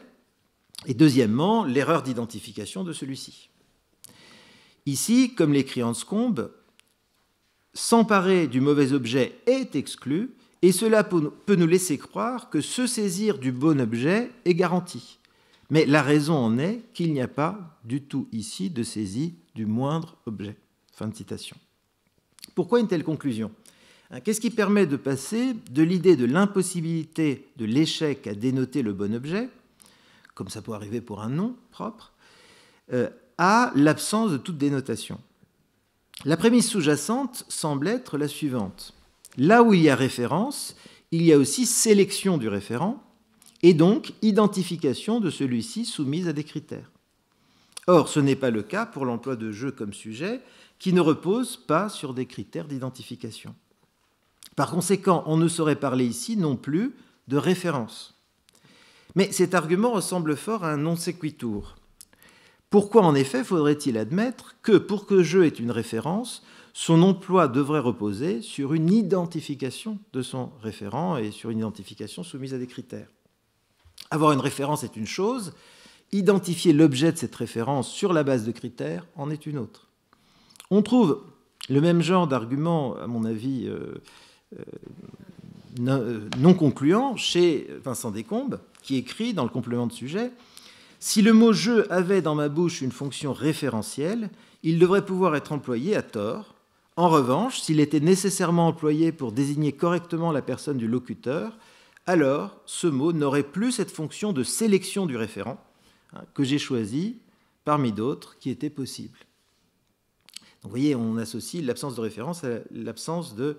et deuxièmement l'erreur d'identification de celui-ci. Ici, comme l'écrit Anscombe, s'emparer du mauvais objet est exclu, et cela peut nous laisser croire que se saisir du bon objet est garanti. Mais la raison en est qu'il n'y a pas du tout ici de saisie du moindre objet. Fin de citation. Pourquoi une telle conclusion? Qu'est-ce qui permet de passer de l'idée de l'impossibilité de l'échec à dénoter le bon objet, comme ça peut arriver pour un nom propre, à l'absence de toute dénotation? La prémisse sous-jacente semble être la suivante. Là où il y a référence, il y a aussi sélection du référent, et donc identification de celui-ci soumise à des critères. Or, ce n'est pas le cas pour l'emploi de « je » comme sujet, qui ne repose pas sur des critères d'identification. Par conséquent, on ne saurait parler ici non plus de référence. Mais cet argument ressemble fort à un non sequitur. Pourquoi, en effet, faudrait-il admettre que, pour que « je » ait une référence, son emploi devrait reposer sur une identification de son référent et sur une identification soumise à des critères? Avoir une référence est une chose, identifier l'objet de cette référence sur la base de critères en est une autre. On trouve le même genre d'argument, à mon avis, non concluant chez Vincent Descombes, qui écrit dans le complément de sujet « Si le mot « je » avait dans ma bouche une fonction référentielle, il devrait pouvoir être employé à tort. En revanche, s'il était nécessairement employé pour désigner correctement la personne du locuteur, alors ce mot n'aurait plus cette fonction de sélection du référent que j'ai choisi parmi d'autres qui étaient possibles. » Donc, vous voyez, on associe l'absence de référence à l'absence de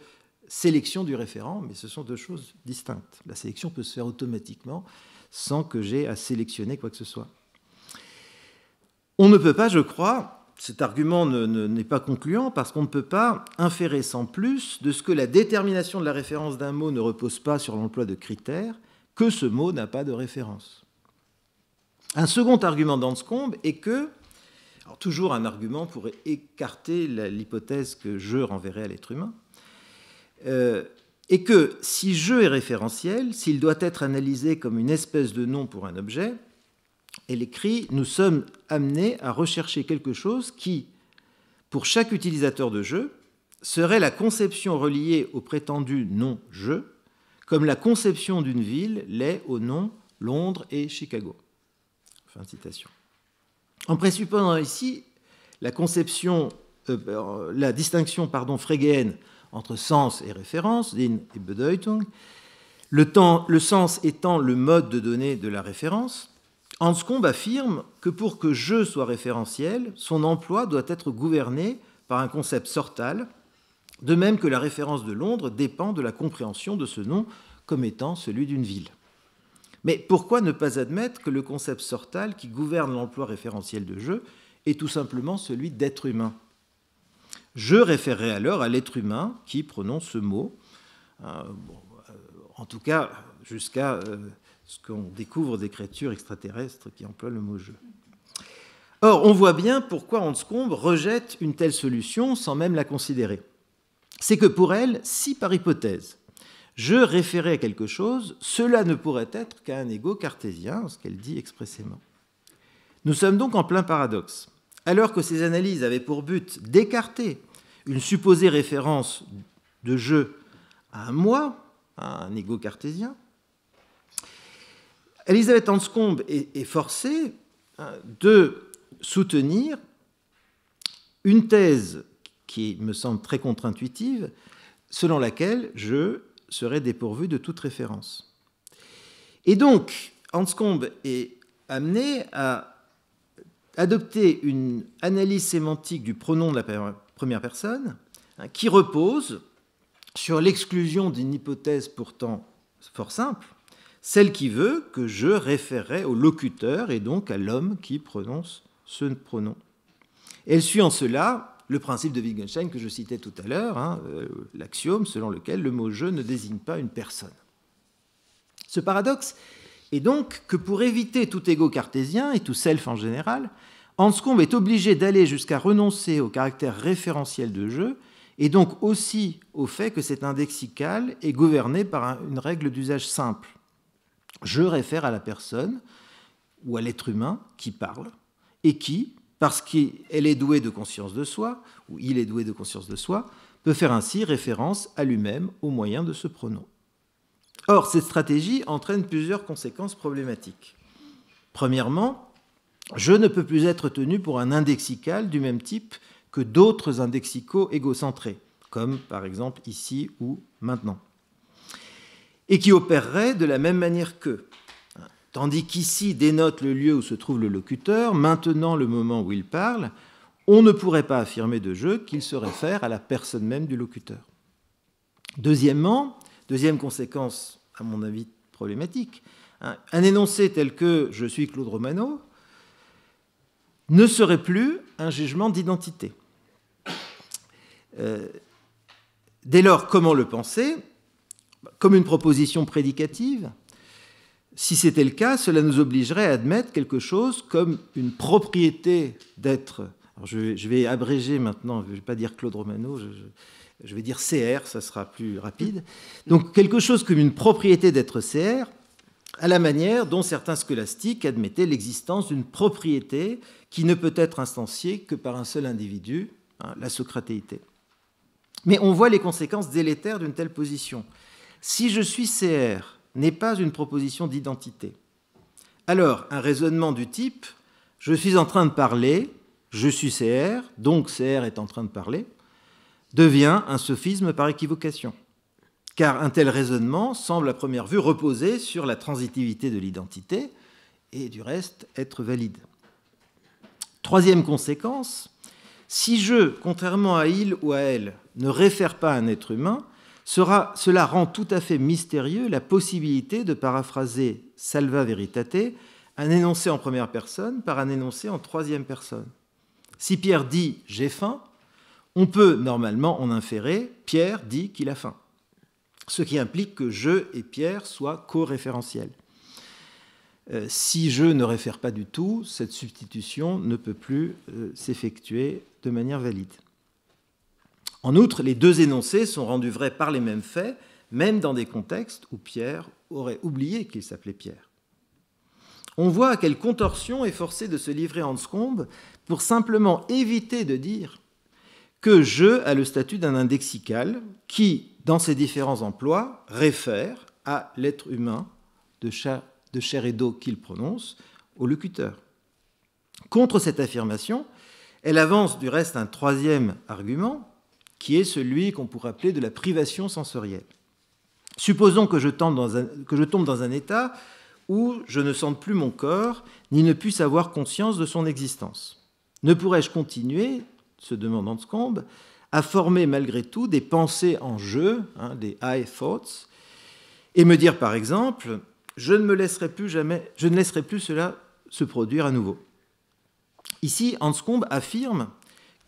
sélection du référent, mais ce sont deux choses distinctes. La sélection peut se faire automatiquement sans que j'aie à sélectionner quoi que ce soit. On ne peut pas, je crois, cet argument n'est pas concluant parce qu'on ne peut pas inférer sans plus de ce que la détermination de la référence d'un mot ne repose pas sur l'emploi de critères, que ce mot n'a pas de référence. Un second argument d'Anscombe est que, alors toujours un argument pour écarter l'hypothèse que « je » renverrait à l'être humain, et que si « je » est référentiel, s'il doit être analysé comme une espèce de nom pour un objet, elle écrit « Nous sommes amenés à rechercher quelque chose qui, pour chaque utilisateur de « je », serait la conception reliée au prétendu nom « je », comme la conception d'une ville l'est aux noms Londres et Chicago. » Fin de citation. En présupposant ici la distinction frégéenne entre sens et référence, Sinn et Bedeutung, le sens étant le mode de données de la référence, Anscombe affirme que pour que je soit référentiel, son emploi doit être gouverné par un concept sortal, de même que la référence de Londres dépend de la compréhension de ce nom comme étant celui d'une ville. Mais pourquoi ne pas admettre que le concept sortal qui gouverne l'emploi référentiel de je est tout simplement celui d'être humain? Je référerai alors à l'être humain qui prononce ce mot, en tout cas jusqu'à ce qu'on découvre d'écritures extraterrestres qui emploient le mot « je ». Or, on voit bien pourquoi Anscombe rejette une telle solution sans même la considérer. C'est que pour elle, si par hypothèse, je référais à quelque chose, cela ne pourrait être qu'un ego cartésien, ce qu'elle dit expressément. Nous sommes donc en plein paradoxe. Alors que ces analyses avaient pour but d'écarter une supposée référence de je à un moi, à un ego cartésien, Elisabeth Anscombe est forcée de soutenir une thèse qui me semble très contre-intuitive, selon laquelle je serait dépourvu de toute référence. Et donc, Anscombe est amené à adopter une analyse sémantique du pronom de la première personne qui repose sur l'exclusion d'une hypothèse pourtant fort simple, celle qui veut que je référerai au locuteur et donc à l'homme qui prononce ce pronom. Elle suit en cela le principe de Wittgenstein que je citais tout à l'heure, l'axiome selon lequel le mot « je » ne désigne pas une personne. Ce paradoxe est donc que pour éviter tout ego cartésien et tout self en général, Anscombe est obligé d'aller jusqu'à renoncer au caractère référentiel de « je » et donc aussi au fait que cet indexical est gouverné par une règle d'usage simple. Je réfère à la personne ou à l'être humain qui parle et qui, parce qu'elle est douée de conscience de soi, ou il est doué de conscience de soi, peut faire ainsi référence à lui-même au moyen de ce pronom. Or, cette stratégie entraîne plusieurs conséquences problématiques. Premièrement, je ne peux plus être tenu pour un indexical du même type que d'autres indexicaux égocentrés, comme par exemple ici ou maintenant, et qui opéreraient de la même manière qu'eux. Tandis qu'ici dénote le lieu où se trouve le locuteur, maintenant le moment où il parle, on ne pourrait pas affirmer de je qu'il se réfère à la personne même du locuteur. Deuxièmement, deuxième conséquence, à mon avis, problématique, un énoncé tel que « je suis Claude Romano » ne serait plus un jugement d'identité. Dès lors, comment le penser? Comme une proposition prédicative? Si c'était le cas, cela nous obligerait à admettre quelque chose comme une propriété d'être. Alors je vais abréger maintenant, je ne vais pas dire Claude Romano, je vais dire CR, ça sera plus rapide. Donc quelque chose comme une propriété d'être CR, à la manière dont certains scolastiques admettaient l'existence d'une propriété qui ne peut être instanciée que par un seul individu, la socratéité. Mais on voit les conséquences délétères d'une telle position. Si je suis CR n'est pas une proposition d'identité, alors un raisonnement du type « je suis en train de parler, je suis CR, donc CR est en train de parler » devient un sophisme par équivocation. Car un tel raisonnement semble à première vue reposer sur la transitivité de l'identité et du reste être valide. Troisième conséquence, si je, contrairement à il ou à elle, ne réfère pas à un être humain, cela rend tout à fait mystérieux la possibilité de paraphraser salva veritate, un énoncé en première personne par un énoncé en troisième personne. Si Pierre dit « j'ai faim », on peut normalement en inférer « Pierre dit qu'il a faim », ce qui implique que « je » et Pierre soient co-référentiels. Si je ne réfère pas du tout, cette substitution ne peut plus s'effectuer de manière valide. En outre, les deux énoncés sont rendus vrais par les mêmes faits, même dans des contextes où Pierre aurait oublié qu'il s'appelait Pierre. On voit à quelle contorsion est forcé de se livrer Anscombe pour simplement éviter de dire que je a le statut d'un indexical qui, dans ses différents emplois, réfère à l'être humain de chair et d'eau qu'il prononce, au locuteur. Contre cette affirmation, elle avance du reste un troisième argument, qui est celui qu'on pourrait appeler de la privation sensorielle. Supposons que je tombe dans un état où je ne sente plus mon corps, ni ne puisse avoir conscience de son existence. Ne pourrais-je continuer, se demande Anscombe, à former malgré tout des pensées en jeu, des I thoughts, et me dire par exemple, je ne laisserai plus cela se produire à nouveau. Ici, Anscombe affirme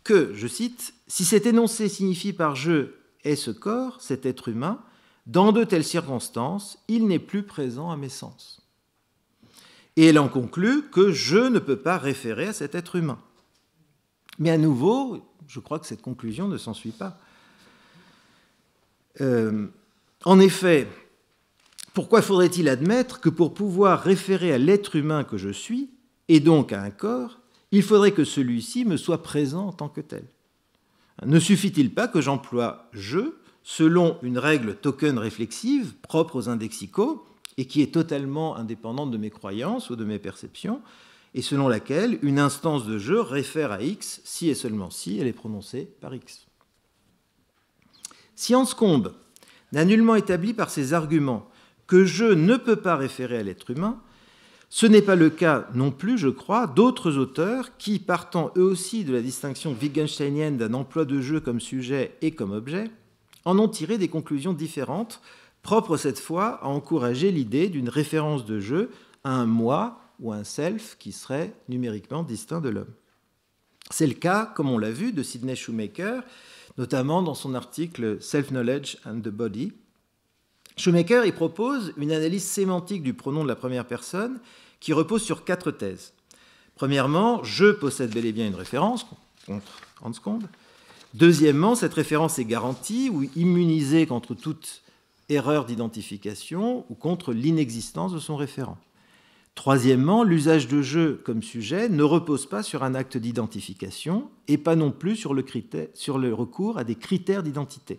que, je cite, « Si cet énoncé signifie par je est ce corps, cet être humain, dans de telles circonstances, il n'est plus présent à mes sens. » Et elle en conclut que je ne peux pas référer à cet être humain. Mais à nouveau, je crois que cette conclusion ne s'ensuit pas. En effet, pourquoi faudrait-il admettre que pour pouvoir référer à l'être humain que je suis, et donc à un corps, il faudrait que celui-ci me soit présent en tant que tel? Ne suffit-il pas que j'emploie « je » selon une règle token réflexive propre aux indexicaux et qui est totalement indépendante de mes croyances ou de mes perceptions, et selon laquelle une instance de « je » réfère à X si et seulement si elle est prononcée par X. Si Anscombe n'a nullement établi par ses arguments que « je » ne peut pas référer à l'être humain, ce n'est pas le cas non plus, je crois, d'autres auteurs qui, partant eux aussi de la distinction wittgensteinienne d'un emploi de jeu comme sujet et comme objet, en ont tiré des conclusions différentes, propres cette fois à encourager l'idée d'une référence de jeu à un moi ou un self qui serait numériquement distinct de l'homme. C'est le cas, comme on l'a vu, de Sidney Shoemaker, notamment dans son article Self-Knowledge and the Body. Shoemaker y propose une analyse sémantique du pronom de la première personne qui repose sur 4 thèses. Premièrement, je possède bel et bien une référence, contre Anscombe. Deuxièmement, cette référence est garantie ou immunisée contre toute erreur d'identification ou contre l'inexistence de son référent. Troisièmement, l'usage de je comme sujet ne repose pas sur un acte d'identification et pas non plus sur le recours à des critères d'identité.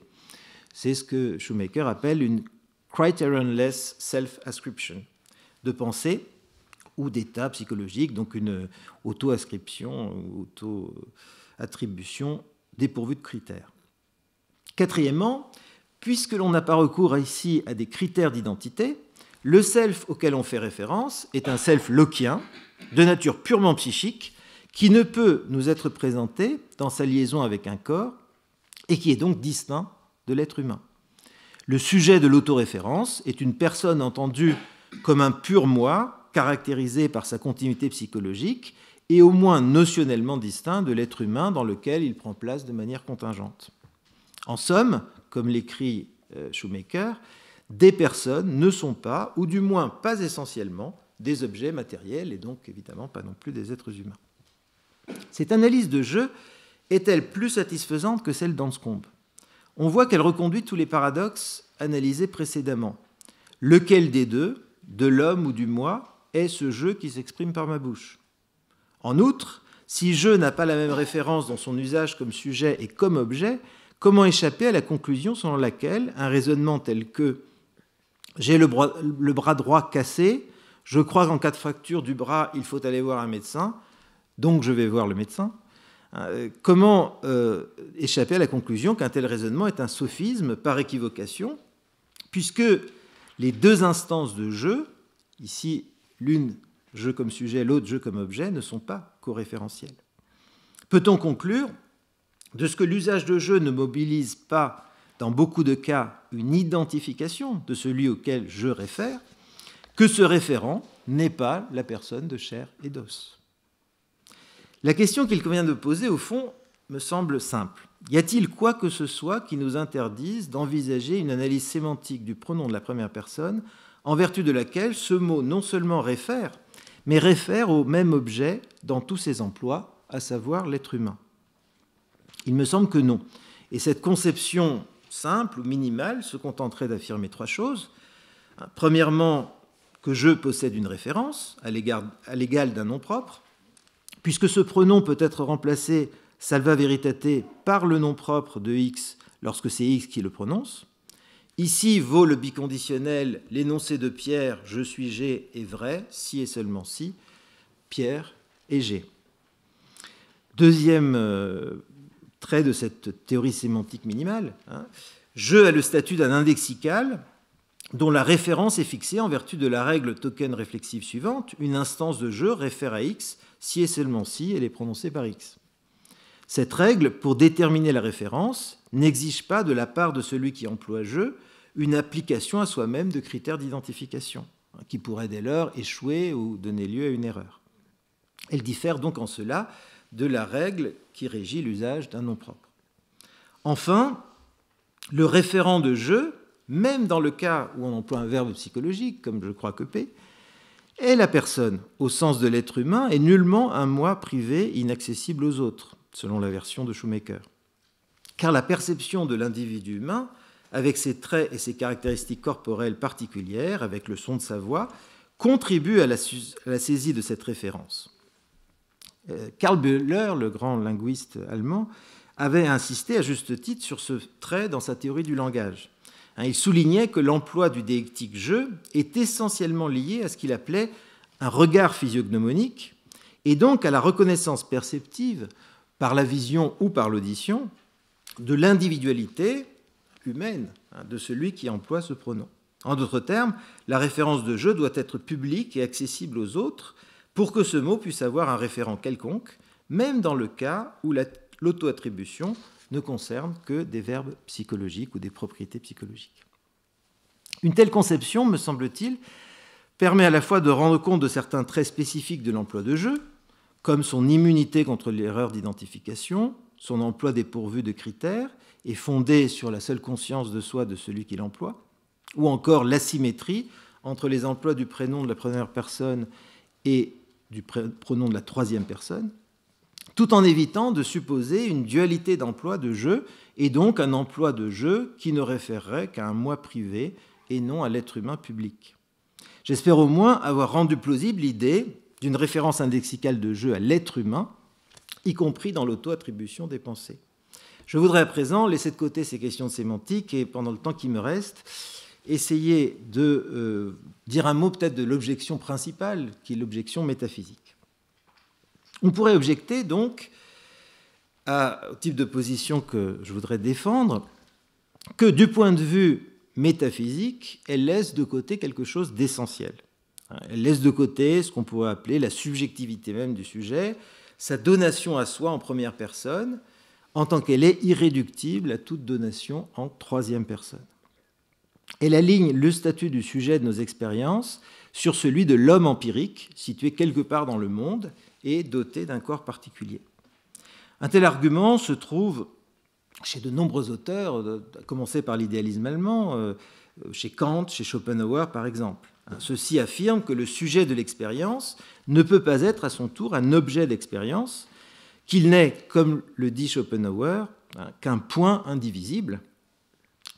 C'est ce que Shoemaker appelle une criterionless self-ascription, de pensée ou d'état psychologique, donc une auto-ascription ou auto-attribution dépourvue de critères. Quatrièmement, puisque l'on n'a pas recours ici à des critères d'identité, le self auquel on fait référence est un self lockeien, de nature purement psychique, qui ne peut nous être présenté dans sa liaison avec un corps et qui est donc distinct de l'être humain. Le sujet de l'autoréférence est une personne entendue comme un pur moi, caractérisé par sa continuité psychologique et au moins notionnellement distinct de l'être humain dans lequel il prend place de manière contingente. En somme, comme l'écrit Shoemaker, des personnes ne sont pas, ou du moins pas essentiellement, des objets matériels et donc évidemment pas non plus des êtres humains. Cette analyse de jeu est-elle plus satisfaisante que celle d'Anscombe? On voit qu'elle reconduit tous les paradoxes analysés précédemment. Lequel des deux, de l'homme ou du moi, est ce jeu qui s'exprime par ma bouche? En outre, si je n'a pas la même référence dans son usage comme sujet et comme objet, comment échapper à la conclusion selon laquelle un raisonnement tel que « j'ai le bras droit cassé, je crois qu'en cas de fracture du bras, il faut aller voir un médecin, donc je vais voir le médecin », comment échapper à la conclusion qu'un tel raisonnement est un sophisme par équivocation, puisque les deux instances de jeu, ici l'une jeu comme sujet, l'autre jeu comme objet, ne sont pas coréférentielles. Peut-on conclure de ce que l'usage de jeu ne mobilise pas, dans beaucoup de cas, une identification de celui auquel je réfère, que ce référent n'est pas la personne de chair et d'os? La question qu'il convient de poser, au fond, me semble simple. Y a-t-il quoi que ce soit qui nous interdise d'envisager une analyse sémantique du pronom de la première personne, en vertu de laquelle ce mot non seulement réfère, mais réfère au même objet dans tous ses emplois, à savoir l'être humain? Il me semble que non. Et cette conception simple ou minimale se contenterait d'affirmer 3 choses. Premièrement, que je possède une référence à l'égal d'un nom propre, puisque ce pronom peut être remplacé salva veritate par le nom propre de X lorsque c'est X qui le prononce. Ici vaut le biconditionnel, l'énoncé de Pierre, je suis G, est vrai, si et seulement si, Pierre est G. Deuxième trait de cette théorie sémantique minimale, je a le statut d'un indexical dont la référence est fixée en vertu de la règle token réflexive suivante. Une instance de je réfère à X si et seulement si elle est prononcée par X. Cette règle, pour déterminer la référence, n'exige pas de la part de celui qui emploie je une application à soi-même de critères d'identification, qui pourraient dès lors échouer ou donner lieu à une erreur. Elle diffère donc en cela de la règle qui régit l'usage d'un nom propre. Enfin, le référent de je, même dans le cas où on emploie un verbe psychologique, comme je crois que P, est la personne, au sens de l'être humain, et nullement un moi privé inaccessible aux autres, selon la version de Shoemaker. Car la perception de l'individu humain, avec ses traits et ses caractéristiques corporelles particulières, avec le son de sa voix, contribue à la saisie de cette référence. Karl Bühler, le grand linguiste allemand, avait insisté à juste titre sur ce trait dans sa théorie du langage. Il soulignait que l'emploi du déictique « je » est essentiellement lié à ce qu'il appelait un regard physiognomonique et donc à la reconnaissance perceptive, par la vision ou par l'audition, de l'individualité humaine de celui qui emploie ce pronom. En d'autres termes, la référence de « je » doit être publique et accessible aux autres pour que ce mot puisse avoir un référent quelconque, même dans le cas où l'auto-attribution ne concerne que des verbes psychologiques ou des propriétés psychologiques. Une telle conception, me semble-t-il, permet à la fois de rendre compte de certains traits spécifiques de l'emploi de je, comme son immunité contre l'erreur d'identification, son emploi dépourvu de critères et fondé sur la seule conscience de soi de celui qui l'emploie, ou encore l'asymétrie entre les emplois du prénom de la première personne et du pronom de la troisième personne, tout en évitant de supposer une dualité d'emploi de je et donc un emploi de je qui ne référerait qu'à un moi privé et non à l'être humain public. J'espère au moins avoir rendu plausible l'idée d'une référence indexicale de je à l'être humain, y compris dans l'auto-attribution des pensées. Je voudrais à présent laisser de côté ces questions de sémantique et, pendant le temps qui me reste, essayer de dire un mot peut-être de l'objection principale, qui est l'objection métaphysique. On pourrait objecter donc au type de position que je voudrais défendre que du point de vue métaphysique, elle laisse de côté quelque chose d'essentiel. Elle laisse de côté ce qu'on pourrait appeler la subjectivité même du sujet, sa donation à soi en première personne, en tant qu'elle est irréductible à toute donation en troisième personne. Elle aligne le statut du sujet de nos expériences sur celui de l'homme empirique, situé quelque part dans le monde et doté d'un corps particulier. Un tel argument se trouve chez de nombreux auteurs, à commencer par l'idéalisme allemand, chez Kant, chez Schopenhauer par exemple. Ceux-ci affirment que le sujet de l'expérience ne peut pas être à son tour un objet d'expérience, qu'il n'est, comme le dit Schopenhauer, qu'un point indivisible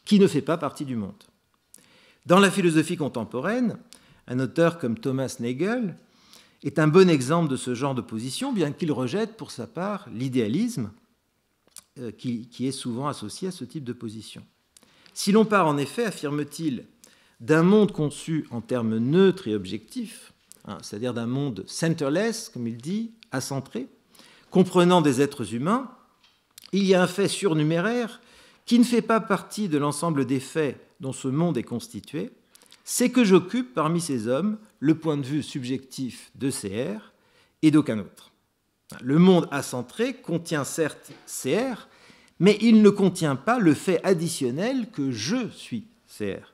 qui ne fait pas partie du monde. Dans la philosophie contemporaine, un auteur comme Thomas Nagel est un bon exemple de ce genre de position, bien qu'il rejette pour sa part l'idéalisme qui est souvent associé à ce type de position. Si l'on part en effet, affirme-t-il, d'un monde conçu en termes neutres et objectifs, c'est-à-dire d'un monde centerless, comme il dit, acentré, comprenant des êtres humains, il y a un fait surnuméraire qui ne fait pas partie de l'ensemble des faits dont ce monde est constitué, c'est que j'occupe parmi ces hommes le point de vue subjectif de CR et d'aucun autre. Le monde acentré contient certes CR, mais il ne contient pas le fait additionnel que je suis CR,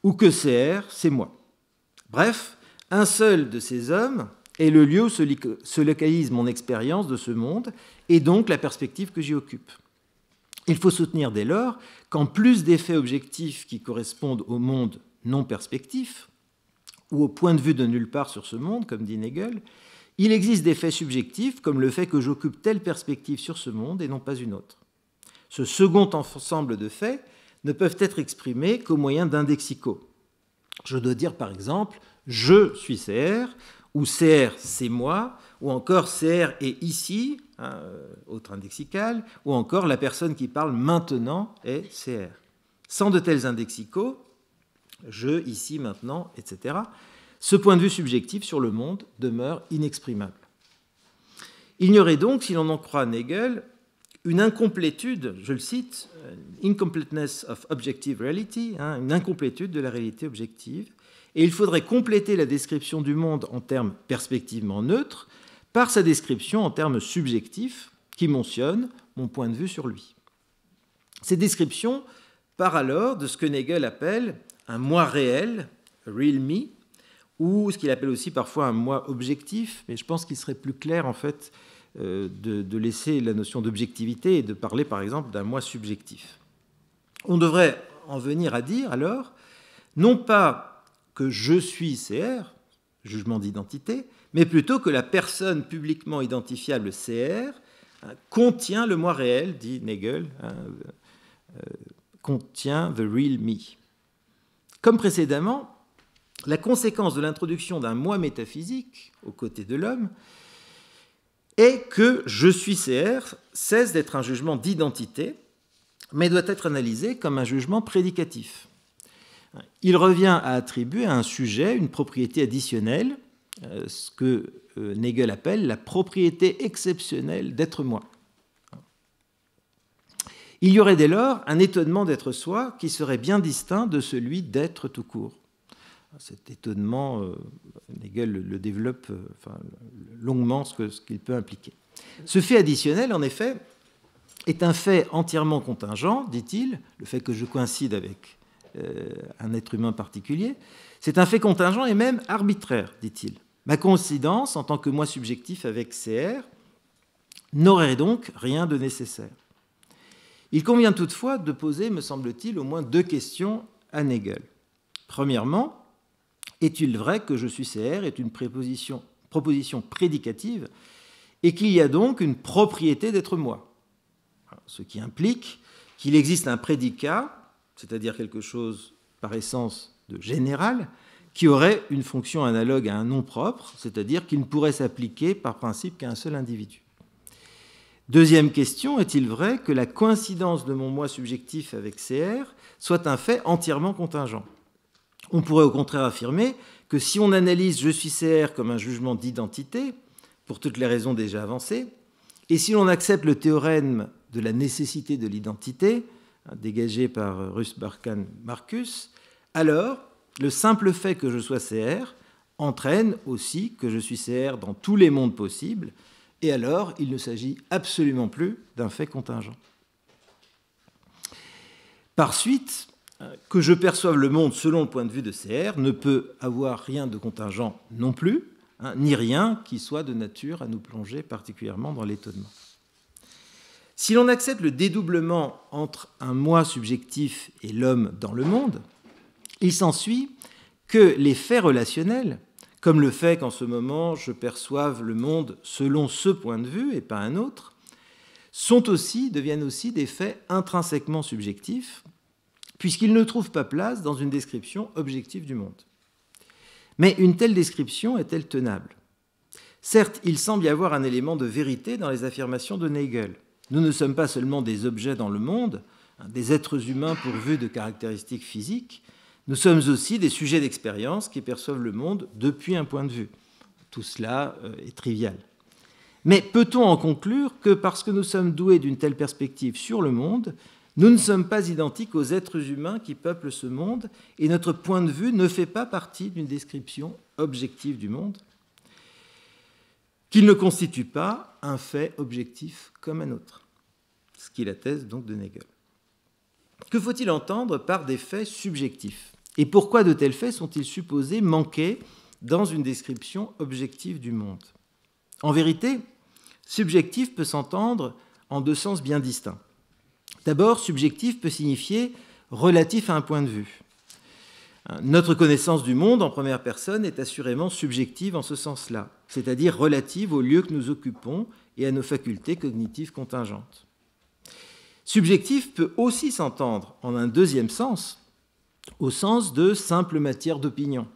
ou que CR, c'est moi. Bref, un seul de ces hommes est le lieu où se localise mon expérience de ce monde et donc la perspective que j'y occupe. Il faut soutenir dès lors qu'en plus des faits objectifs qui correspondent au monde non perspectif, ou au point de vue de nulle part sur ce monde, comme dit Nagel, il existe des faits subjectifs, comme le fait que j'occupe telle perspective sur ce monde et non pas une autre. Ce second ensemble de faits ne peuvent être exprimés qu'au moyen d'indexicaux. Je dois dire par exemple « je suis CR » ou « CR c'est moi » ou encore « CR est ici », autre indexical, ou encore « la personne qui parle maintenant est CR ». Sans de tels indexicaux, je, ici, maintenant, etc., ce point de vue subjectif sur le monde demeure inexprimable. Il y aurait donc, si l'on en croit Nagel, une incomplétude, je le cite, incompleteness of objective reality, une incomplétude de la réalité objective, et il faudrait compléter la description du monde en termes perspectivement neutres par sa description en termes subjectifs qui mentionne mon point de vue sur lui. Cette description part alors de ce que Nagel appelle un moi réel, a real me, ou ce qu'il appelle aussi parfois un moi objectif, mais je pense qu'il serait plus clair en fait de laisser la notion d'objectivité et de parler par exemple d'un moi subjectif. On devrait en venir à dire alors, non pas que je suis CR, jugement d'identité, mais plutôt que la personne publiquement identifiable CR contient le moi réel, dit Nagel, contient the real me. Comme précédemment, la conséquence de l'introduction d'un moi métaphysique aux côtés de l'homme est que je suis CR cesse d'être un jugement d'identité, mais doit être analysé comme un jugement prédicatif. Il revient à attribuer à un sujet une propriété additionnelle, ce que Nagel appelle la propriété exceptionnelle d'être moi. Il y aurait dès lors un étonnement d'être soi qui serait bien distinct de celui d'être tout court. Cet étonnement, Nagel le développe longuement ce qu'il peut impliquer. Ce fait additionnel, en effet, est un fait entièrement contingent, dit-il, le fait que je coïncide avec un être humain particulier, c'est un fait contingent et même arbitraire, dit-il. Ma coïncidence, en tant que moi subjectif avec CR, n'aurait donc rien de nécessaire. Il convient toutefois de poser, me semble-t-il, au moins deux questions à Nagel. Premièrement, est-il vrai que je suis CR est une proposition prédicative et qu'il y a donc une propriété d'être moi? Ce qui implique qu'il existe un prédicat, c'est-à-dire quelque chose par essence de général, qui aurait une fonction analogue à un nom propre, c'est-à-dire qu'il ne pourrait s'appliquer par principe qu'à un seul individu. Deuxième question, est-il vrai que la coïncidence de mon moi subjectif avec CR soit un fait entièrement contingent? On pourrait au contraire affirmer que si on analyse je suis CR comme un jugement d'identité, pour toutes les raisons déjà avancées, et si l'on accepte le théorème de la nécessité de l'identité, dégagé par Russ Barkan Marcus, alors le simple fait que je sois CR entraîne aussi que je suis CR dans tous les mondes possibles, et alors il ne s'agit absolument plus d'un fait contingent. Par suite, que je perçoive le monde selon le point de vue de CR ne peut avoir rien de contingent non plus, ni rien qui soit de nature à nous plonger particulièrement dans l'étonnement. Si l'on accepte le dédoublement entre un moi subjectif et l'homme dans le monde, il s'ensuit que les faits relationnels, comme le fait qu'en ce moment je perçoive le monde selon ce point de vue et pas un autre, deviennent aussi des faits intrinsèquement subjectifs, puisqu'ils ne trouvent pas place dans une description objective du monde. Mais une telle description est-elle tenable? Certes, il semble y avoir un élément de vérité dans les affirmations de Nagel. Nous ne sommes pas seulement des objets dans le monde, des êtres humains pourvus de caractéristiques physiques, nous sommes aussi des sujets d'expérience qui perçoivent le monde depuis un point de vue. Tout cela est trivial. Mais peut-on en conclure que parce que nous sommes doués d'une telle perspective sur le monde, nous ne sommes pas identiques aux êtres humains qui peuplent ce monde et notre point de vue ne fait pas partie d'une description objective du monde, qu'il ne constitue pas un fait objectif comme un autre, ce qui est la thèse donc de Nagel. Que faut-il entendre par des faits subjectifs? Et pourquoi de tels faits sont-ils supposés manquer dans une description objective du monde? En vérité, subjectif peut s'entendre en deux sens bien distincts. D'abord, subjectif peut signifier relatif à un point de vue. Notre connaissance du monde en première personne est assurément subjective en ce sens-là, c'est-à-dire relative au lieu que nous occupons et à nos facultés cognitives contingentes. Subjectif peut aussi s'entendre en un deuxième sens, au sens de simple matière d'opinion.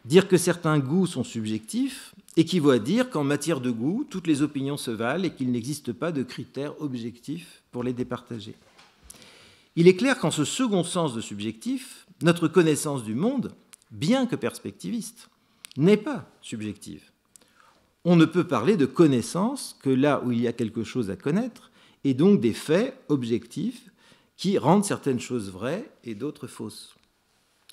Dire que certains goûts sont subjectifs équivaut à dire qu'en matière de goût, toutes les opinions se valent et qu'il n'existe pas de critères objectifs pour les départager. Il est clair qu'en ce second sens de subjectif, notre connaissance du monde, bien que perspectiviste, n'est pas subjective. on ne peut parler de connaissance que là où il y a quelque chose à connaître, et donc des faits objectifs qui rendent certaines choses vraies et d'autres fausses.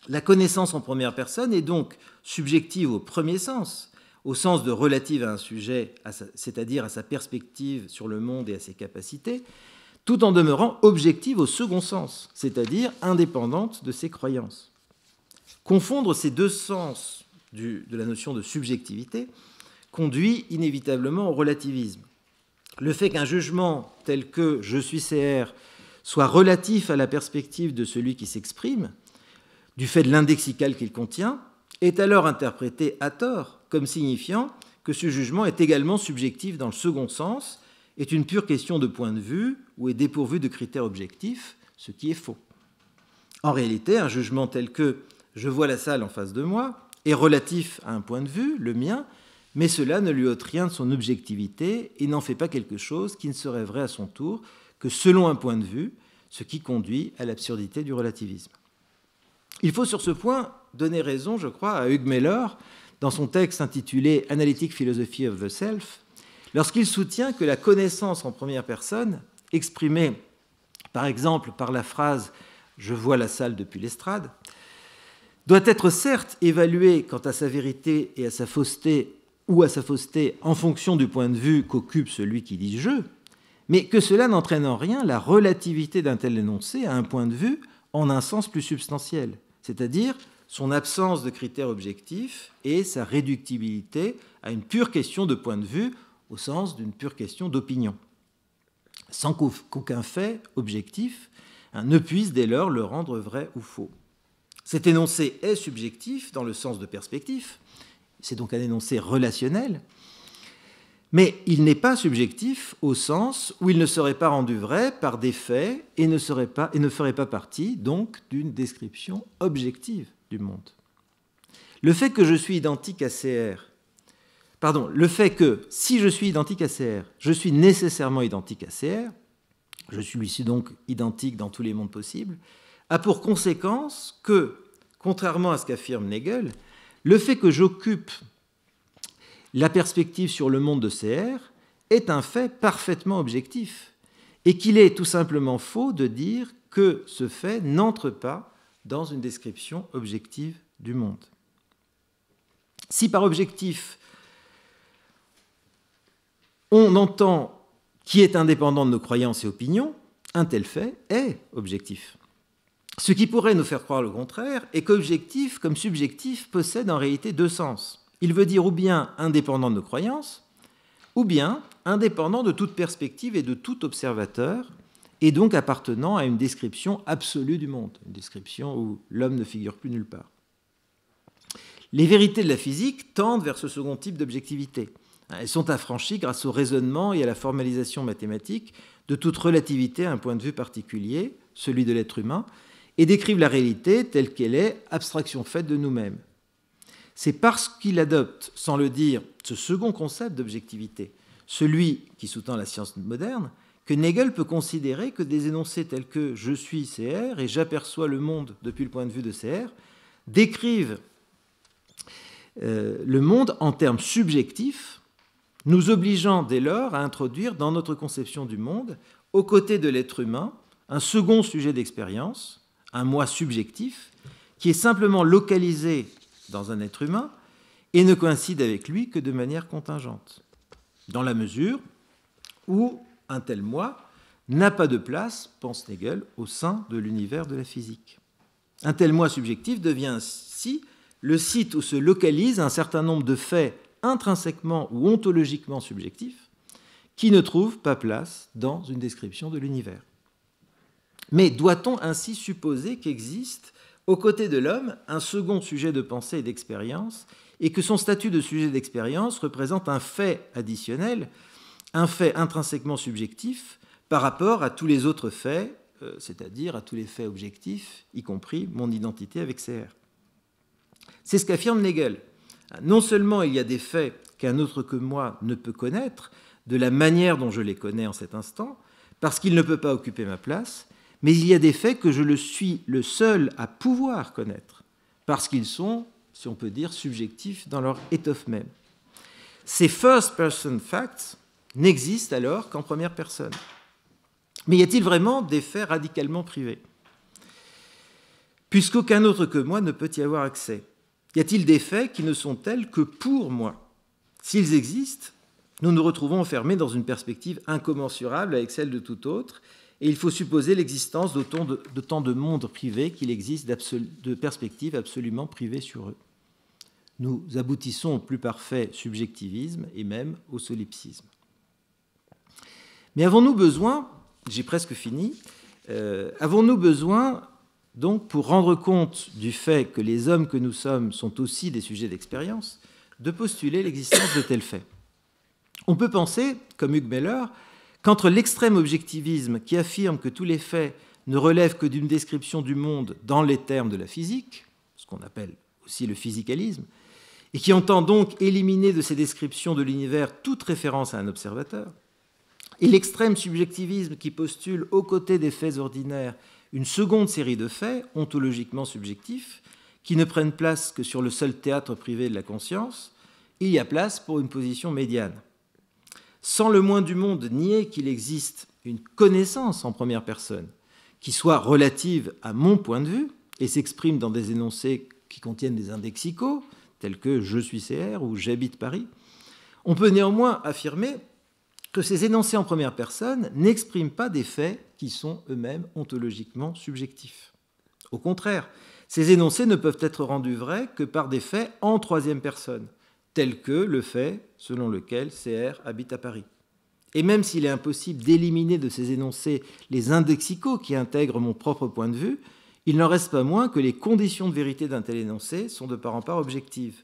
La connaissance en première personne est donc subjective au premier sens, au sens de relative à un sujet, c'est-à-dire à sa perspective sur le monde et à ses capacités, tout en demeurant objective au second sens, c'est-à-dire indépendante de ses croyances. Confondre ces deux sens de la notion de subjectivité conduit inévitablement au relativisme. Le fait qu'un jugement tel que « je suis CR » soit relatif à la perspective de celui qui s'exprime, du fait de l'indexical qu'il contient, est alors interprété à tort comme signifiant que ce jugement est également subjectif dans le second sens, est une pure question de point de vue ou est dépourvu de critères objectifs, ce qui est faux. En réalité, un jugement tel que « je vois la salle en face de moi » est relatif à un point de vue, le mien, mais cela ne lui ôte rien de son objectivité et n'en fait pas quelque chose qui ne serait vrai à son tour que selon un point de vue, ce qui conduit à l'absurdité du relativisme. Il faut sur ce point donner raison, je crois, à Hugmeller dans son texte intitulé « Analytic Philosophy of the Self », lorsqu'il soutient que la connaissance en première personne, exprimée par exemple par la phrase « je vois la salle depuis l'estrade », doit être certes évaluée quant à sa vérité et à sa fausseté ou à sa fausseté en fonction du point de vue qu'occupe celui qui dit « je », mais que cela n'entraîne en rien la relativité d'un tel énoncé à un point de vue en un sens plus substantiel, c'est-à-dire son absence de critères objectifs et sa réductibilité à une pure question de point de vue au sens d'une pure question d'opinion, sans qu'aucun fait objectif ne puisse dès lors le rendre vrai ou faux. Cet énoncé est subjectif dans le sens de perspective, c'est donc un énoncé relationnel, mais il n'est pas subjectif au sens où il ne serait pas rendu vrai par des faits et ne ferait pas partie donc d'une description objective du monde. Le fait que je suis identique à CR, le fait que si je suis identique à CR, je suis nécessairement identique à CR, je suis ici donc identique dans tous les mondes possibles, a pour conséquence que, contrairement à ce qu'affirme Hegel, le fait que j'occupe la perspective sur le monde de CR est un fait parfaitement objectif et qu'il est tout simplement faux de dire que ce fait n'entre pas dans une description objective du monde. Si par objectif, on entend qui est indépendant de nos croyances et opinions, un tel fait est objectif. Ce qui pourrait nous faire croire le contraire est qu'objectif comme subjectif possède en réalité deux sens. Il veut dire ou bien indépendant de nos croyances, ou bien indépendant de toute perspective et de tout observateur, et donc appartenant à une description absolue du monde, une description où l'homme ne figure plus nulle part. Les vérités de la physique tendent vers ce second type d'objectivité. Elles sont affranchies grâce au raisonnement et à la formalisation mathématique de toute relativité à un point de vue particulier, celui de l'être humain, et décrivent la réalité telle qu'elle est, abstraction faite de nous-mêmes. C'est parce qu'il adopte, sans le dire, ce second concept d'objectivité, celui qui sous-tend la science moderne, que Hegel peut considérer que des énoncés tels que « je suis CR » et « j'aperçois le monde depuis le point de vue de CR » décrivent le monde en termes subjectifs, nous obligeant dès lors à introduire dans notre conception du monde, aux côtés de l'être humain, un second sujet d'expérience, un moi subjectif, qui est simplement localisé dans un être humain et ne coïncide avec lui que de manière contingente, dans la mesure où un tel moi n'a pas de place, pense Hegel, au sein de l'univers de la physique. Un tel moi subjectif devient ainsi le site où se localise un certain nombre de faits intrinsèquement ou ontologiquement subjectifs qui ne trouvent pas place dans une description de l'univers. Mais doit-on ainsi supposer qu'existe, aux côtés de l'homme, un second sujet de pensée et d'expérience, et que son statut de sujet d'expérience représente un fait additionnel, un fait intrinsèquement subjectif par rapport à tous les autres faits, c'est-à-dire à tous les faits objectifs, y compris mon identité avec CR. C'est ce qu'affirme Hegel. Non seulement il y a des faits qu'un autre que moi ne peut connaître de la manière dont je les connais en cet instant, parce qu'il ne peut pas occuper ma place, mais il y a des faits que je suis le seul à pouvoir connaître, parce qu'ils sont, si on peut dire, subjectifs dans leur étoffe même. ces first-person facts n'existent alors qu'en première personne. Mais y a-t-il vraiment des faits radicalement privés ? Puisqu'aucun autre que moi ne peut y avoir accès. Y a-t-il des faits qui ne sont tels que pour moi ? S'ils existent, nous nous retrouvons enfermés dans une perspective incommensurable avec celle de tout autre, et il faut supposer l'existence d'autant de mondes privés qu'il existe de perspectives absolument privées sur eux. Nous aboutissons au plus parfait subjectivisme et même au solipsisme. Mais avons-nous besoin, j'ai presque fini, avons-nous besoin, donc, pour rendre compte du fait que les hommes que nous sommes sont aussi des sujets d'expérience, de postuler l'existence de tels faits ? On peut penser, comme Hugmeller, qu'entre l'extrême objectivisme qui affirme que tous les faits ne relèvent que d'une description du monde dans les termes de la physique, ce qu'on appelle aussi le physicalisme, et qui entend donc éliminer de ces descriptions de l'univers toute référence à un observateur, et l'extrême subjectivisme qui postule aux côtés des faits ordinaires une seconde série de faits ontologiquement subjectifs qui ne prennent place que sur le seul théâtre privé de la conscience, il y a place pour une position médiane. Sans le moins du monde nier qu'il existe une connaissance en première personne qui soit relative à mon point de vue et s'exprime dans des énoncés qui contiennent des indexicaux, tels que « je suis CR » ou « j'habite Paris », on peut néanmoins affirmer que ces énoncés en première personne n'expriment pas des faits qui sont eux-mêmes ontologiquement subjectifs. Au contraire, ces énoncés ne peuvent être rendus vrais que par des faits en troisième personne, tels que le fait selon lequel CR habite à Paris. Et même s'il est impossible d'éliminer de ces énoncés les indexicaux qui intègrent mon propre point de vue, il n'en reste pas moins que les conditions de vérité d'un tel énoncé sont de part en part objectives.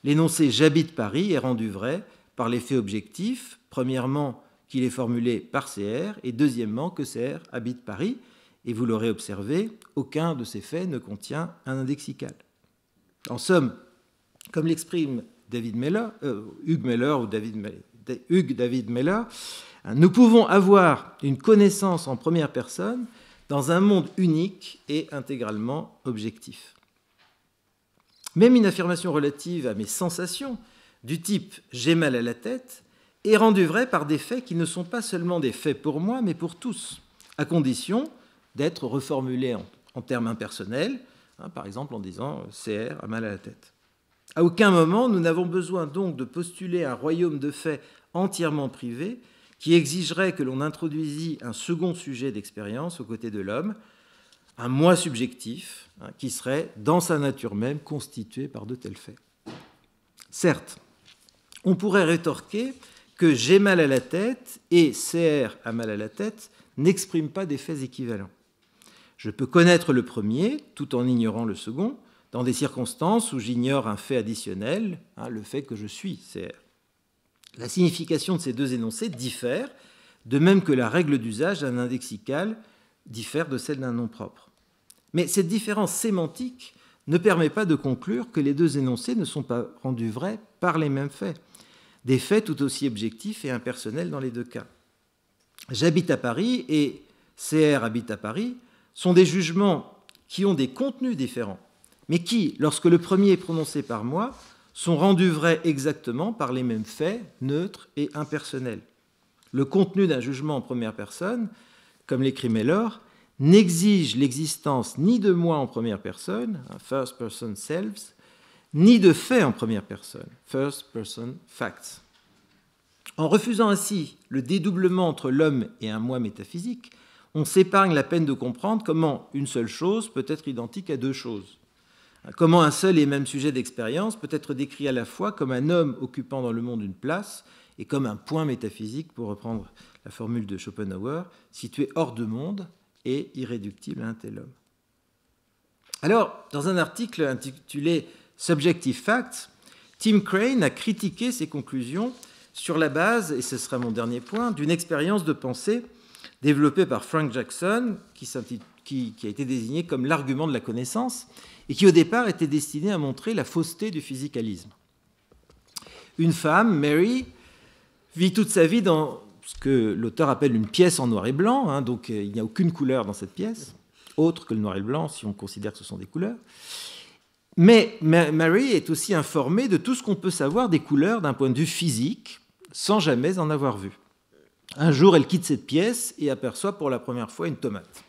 L'énoncé « j'habite Paris » est rendu vrai par les faits objectifs, premièrement qu'il est formulé par CR, et deuxièmement que CR habite Paris, et vous l'aurez observé, aucun de ces faits ne contient un indexical. En somme, comme l'exprime Hugues David Meller, nous pouvons avoir une connaissance en première personne dans un monde unique et intégralement objectif. Même une affirmation relative à mes sensations, du type « j'ai mal à la tête », est rendue vraie par des faits qui ne sont pas seulement des faits pour moi, mais pour tous, à condition d'être reformulés en termes impersonnels, par exemple en disant « CR a mal à la tête ». À aucun moment, nous n'avons besoin donc de postuler un royaume de faits entièrement privé qui exigerait que l'on introduisît un second sujet d'expérience aux côtés de l'homme, un moi subjectif, qui serait, dans sa nature même, constitué par de tels faits. Certes, on pourrait rétorquer que « j'ai mal à la tête » et « CR a mal à la tête » n'expriment pas des faits équivalents. Je peux connaître le premier tout en ignorant le second, dans des circonstances où j'ignore un fait additionnel, le fait que je suis CR. La signification de ces deux énoncés diffère, de même que la règle d'usage d'un indexical diffère de celle d'un nom propre. Mais cette différence sémantique ne permet pas de conclure que les deux énoncés ne sont pas rendus vrais par les mêmes faits, des faits tout aussi objectifs et impersonnels dans les deux cas. J'habite à Paris et CR habite à Paris sont des jugements qui ont des contenus différents, mais qui, lorsque le premier est prononcé par moi, sont rendus vrais exactement par les mêmes faits, neutres et impersonnels. Le contenu d'un jugement en première personne, comme l'écrit Meller, n'exige l'existence ni de moi en première personne, first person selves, ni de faits en première personne, first person facts. En refusant ainsi le dédoublement entre l'homme et un moi métaphysique, on s'épargne la peine de comprendre comment une seule chose peut être identique à deux choses. Comment un seul et même sujet d'expérience peut être décrit à la fois comme un homme occupant dans le monde une place et comme un point métaphysique, pour reprendre la formule de Schopenhauer, situé hors de monde et irréductible à un tel homme. Alors, dans un article intitulé « Subjective Facts », Tim Crane a critiqué ces conclusions sur la base, et ce sera mon dernier point, d'une expérience de pensée développée par Frank Jackson, qui a été désigné comme l'argument de la connaissance, et qui au départ était destiné à montrer la fausseté du physicalisme. Une femme, Mary, vit toute sa vie dans ce que l'auteur appelle une pièce en noir et blanc, donc il n'y a aucune couleur dans cette pièce, autre que le noir et le blanc si on considère que ce sont des couleurs. Et elle vit toute sa vie dans ce que l'auteur appelle une pièce en noir et blanc, donc il n'y a aucune couleur dans cette pièce, autre que le noir et le blanc si on considère que ce sont des couleurs. Et elle vit toute sa vie dans ce que l'auteur appelle une pièce en noir et blanc, donc il n'y a aucune couleur dans cette pièce, autre que le noir et le blanc si on considère que ce sont des couleurs. Mais Mary est aussi informée de tout ce qu'on peut savoir des couleurs d'un point de vue physique, sans jamais en avoir vu. Un jour, elle quitte cette pièce et aperçoit pour la première fois une tomate.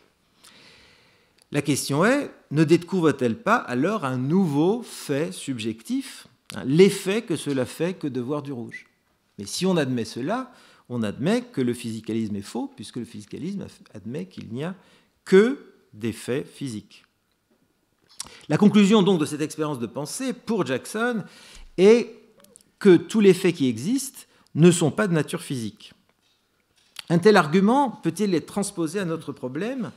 La question est, ne découvre-t-elle pas alors un nouveau fait subjectif, l'effet que cela fait que de voir du rouge? Mais si on admet cela, on admet que le physicalisme est faux, puisque le physicalisme admet qu'il n'y a que des faits physiques. La conclusion donc de cette expérience de pensée pour Jackson est que tous les faits qui existent ne sont pas de nature physique. Un tel argument peut-il être transposé à notre problème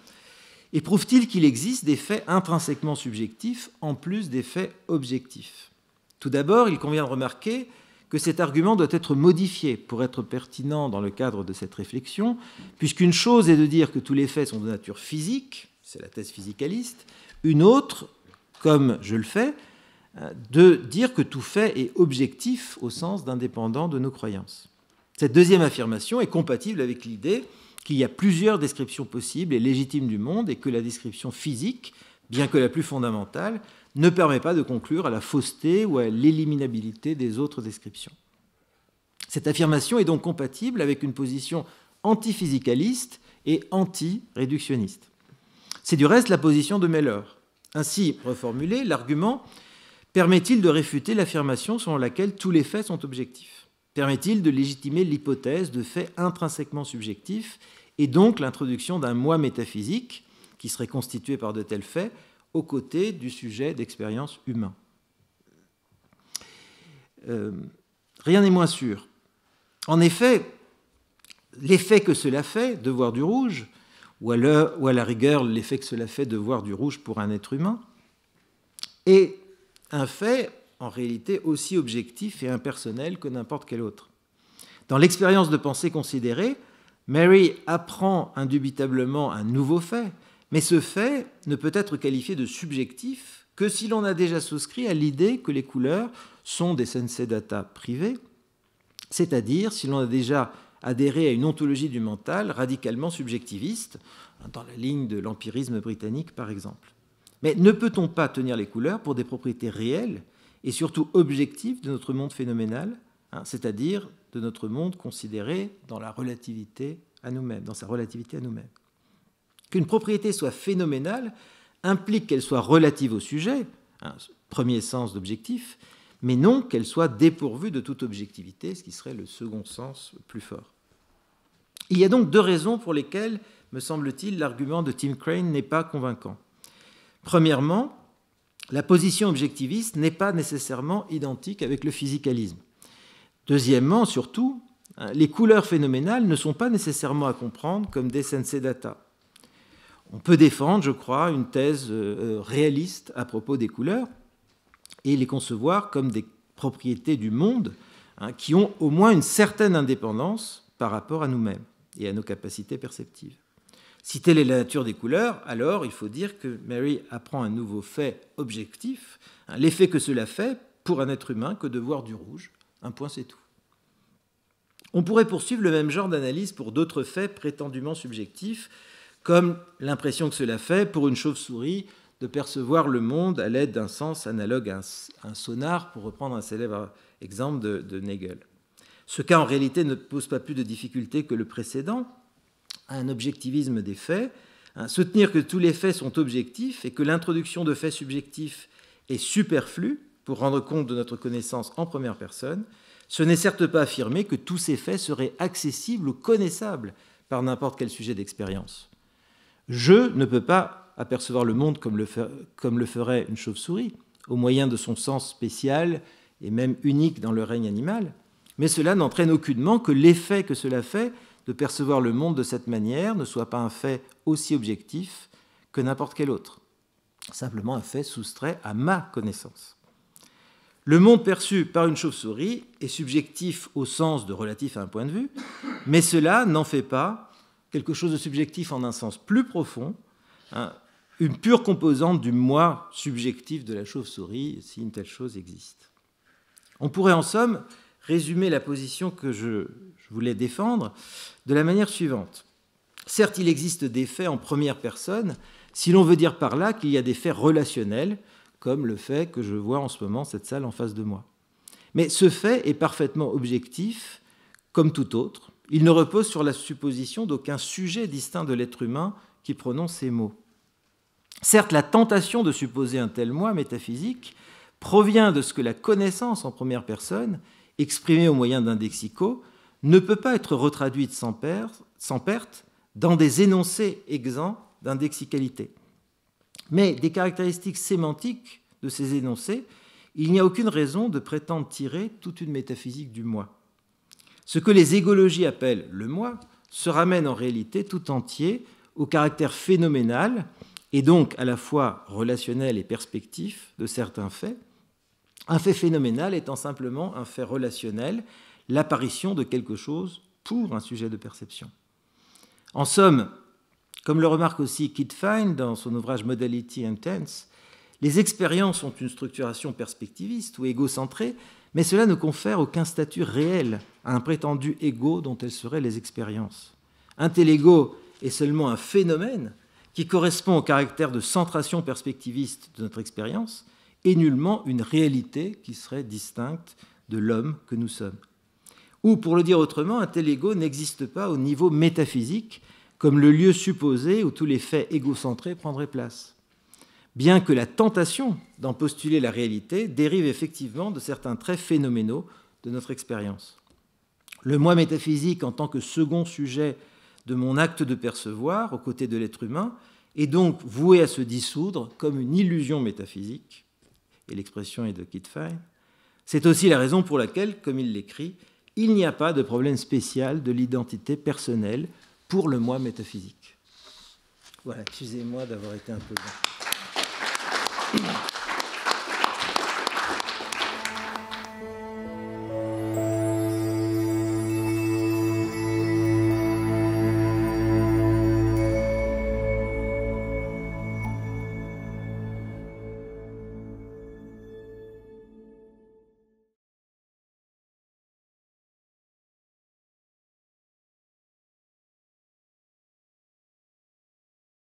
et prouve-t-il qu'il existe des faits intrinsèquement subjectifs en plus des faits objectifs? Tout d'abord, il convient de remarquer que cet argument doit être modifié pour être pertinent dans le cadre de cette réflexion, puisqu'une chose est de dire que tous les faits sont de nature physique, c'est la thèse physicaliste, une autre, comme je le fais, de dire que tout fait est objectif au sens d'indépendant de nos croyances. Cette deuxième affirmation est compatible avec l'idée qu'il y a plusieurs descriptions possibles et légitimes du monde et que la description physique, bien que la plus fondamentale, ne permet pas de conclure à la fausseté ou à l'éliminabilité des autres descriptions. Cette affirmation est donc compatible avec une position antiphysicaliste et anti-réductionniste. C'est du reste la position de Meller. Ainsi reformulé, l'argument permet-il de réfuter l'affirmation selon laquelle tous les faits sont objectifs? Permet-il de légitimer l'hypothèse de faits intrinsèquement subjectifs et donc l'introduction d'un moi métaphysique qui serait constitué par de tels faits aux côtés du sujet d'expérience humain? Rien n'est moins sûr. En effet, l'effet que cela fait de voir du rouge, ou à la rigueur l'effet que cela fait de voir du rouge pour un être humain, est un fait en réalité aussi objectif et impersonnel que n'importe quel autre. Dans l'expérience de pensée considérée, Mary apprend indubitablement un nouveau fait, mais ce fait ne peut être qualifié de subjectif que si l'on a déjà souscrit à l'idée que les couleurs sont des sensei data privés, c'est-à-dire si l'on a déjà adhéré à une ontologie du mental radicalement subjectiviste, dans la ligne de l'empirisme britannique par exemple. Mais ne peut-on pas tenir les couleurs pour des propriétés réelles et surtout objectives de notre monde phénoménal, c'est-à-dire de notre monde considéré dans la relativité à nous-mêmes, dans sa relativité à nous-mêmes? Qu'une propriété soit phénoménale implique qu'elle soit relative au sujet, premier sens d'objectif, mais non qu'elle soit dépourvue de toute objectivité, ce qui serait le second sens plus fort. Il y a donc deux raisons pour lesquelles, me semble-t-il, l'argument de Tim Crane n'est pas convaincant. Premièrement, la position objectiviste n'est pas nécessairement identique avec le physicalisme. Deuxièmement, surtout, les couleurs phénoménales ne sont pas nécessairement à comprendre comme des sensei data. On peut défendre, je crois, une thèse réaliste à propos des couleurs et les concevoir comme des propriétés du monde qui ont au moins une certaine indépendance par rapport à nous-mêmes et à nos capacités perceptives. Si telle est la nature des couleurs, alors il faut dire que Mary apprend un nouveau fait objectif, l'effet que cela fait pour un être humain que de voir du rouge. Un point, c'est tout. On pourrait poursuivre le même genre d'analyse pour d'autres faits prétendument subjectifs, comme l'impression que cela fait pour une chauve-souris de percevoir le monde à l'aide d'un sens analogue à un sonar, pour reprendre un célèbre exemple de Nagel. Ce cas, en réalité, ne pose pas plus de difficultés que le précédent, un objectivisme des faits, soutenir que tous les faits sont objectifs et que l'introduction de faits subjectifs est superflue pour rendre compte de notre connaissance en première personne, ce n'est certes pas affirmer que tous ces faits seraient accessibles ou connaissables par n'importe quel sujet d'expérience. Je ne peux pas apercevoir le monde comme le ferait une chauve-souris, au moyen de son sens spécial et même unique dans le règne animal, mais cela n'entraîne aucunement que l'effet que cela fait de percevoir le monde de cette manière ne soit pas un fait aussi objectif que n'importe quel autre, simplement un fait soustrait à ma connaissance. Le monde perçu par une chauve-souris est subjectif au sens de relatif à un point de vue, mais cela n'en fait pas quelque chose de subjectif en un sens plus profond, une pure composante du moi subjectif de la chauve-souris, si une telle chose existe. On pourrait en somme résumer la position que je voulais défendre de la manière suivante. Certes, il existe des faits en première personne, si l'on veut dire par là qu'il y a des faits relationnels, comme le fait que je vois en ce moment cette salle en face de moi. Mais ce fait est parfaitement objectif, comme tout autre. Il ne repose sur la supposition d'aucun sujet distinct de l'être humain qui prononce ces mots. Certes, la tentation de supposer un tel moi métaphysique provient de ce que la connaissance en première personne, exprimée au moyen d'un lexico, ne peut pas être retraduite sans perte dans des énoncés exempts d'indexicalité. Mais des caractéristiques sémantiques de ces énoncés, il n'y a aucune raison de prétendre tirer toute une métaphysique du moi. Ce que les égologies appellent le moi se ramène en réalité tout entier au caractère phénoménal et donc à la fois relationnel et perspectif de certains faits, un fait phénoménal étant simplement un fait relationnel, l'apparition de quelque chose pour un sujet de perception. En somme, comme le remarque aussi Kit Fine dans son ouvrage Modality and Tense, les expériences ont une structuration perspectiviste ou égocentrée, mais cela ne confère aucun statut réel à un prétendu ego dont elles seraient les expériences. Un tel ego est seulement un phénomène qui correspond au caractère de centration perspectiviste de notre expérience et nullement une réalité qui serait distincte de l'homme que nous sommes. Ou, pour le dire autrement, un tel ego n'existe pas au niveau métaphysique comme le lieu supposé où tous les faits égocentrés prendraient place. Bien que la tentation d'en postuler la réalité dérive effectivement de certains traits phénoménaux de notre expérience. Le moi métaphysique en tant que second sujet de mon acte de percevoir aux côtés de l'être humain est donc voué à se dissoudre comme une illusion métaphysique, et l'expression est de Kit Fine. C'est aussi la raison pour laquelle, comme il l'écrit, il n'y a pas de problème spécial de l'identité personnelle pour le moi métaphysique. Voilà, excusez-moi d'avoir été un peu long.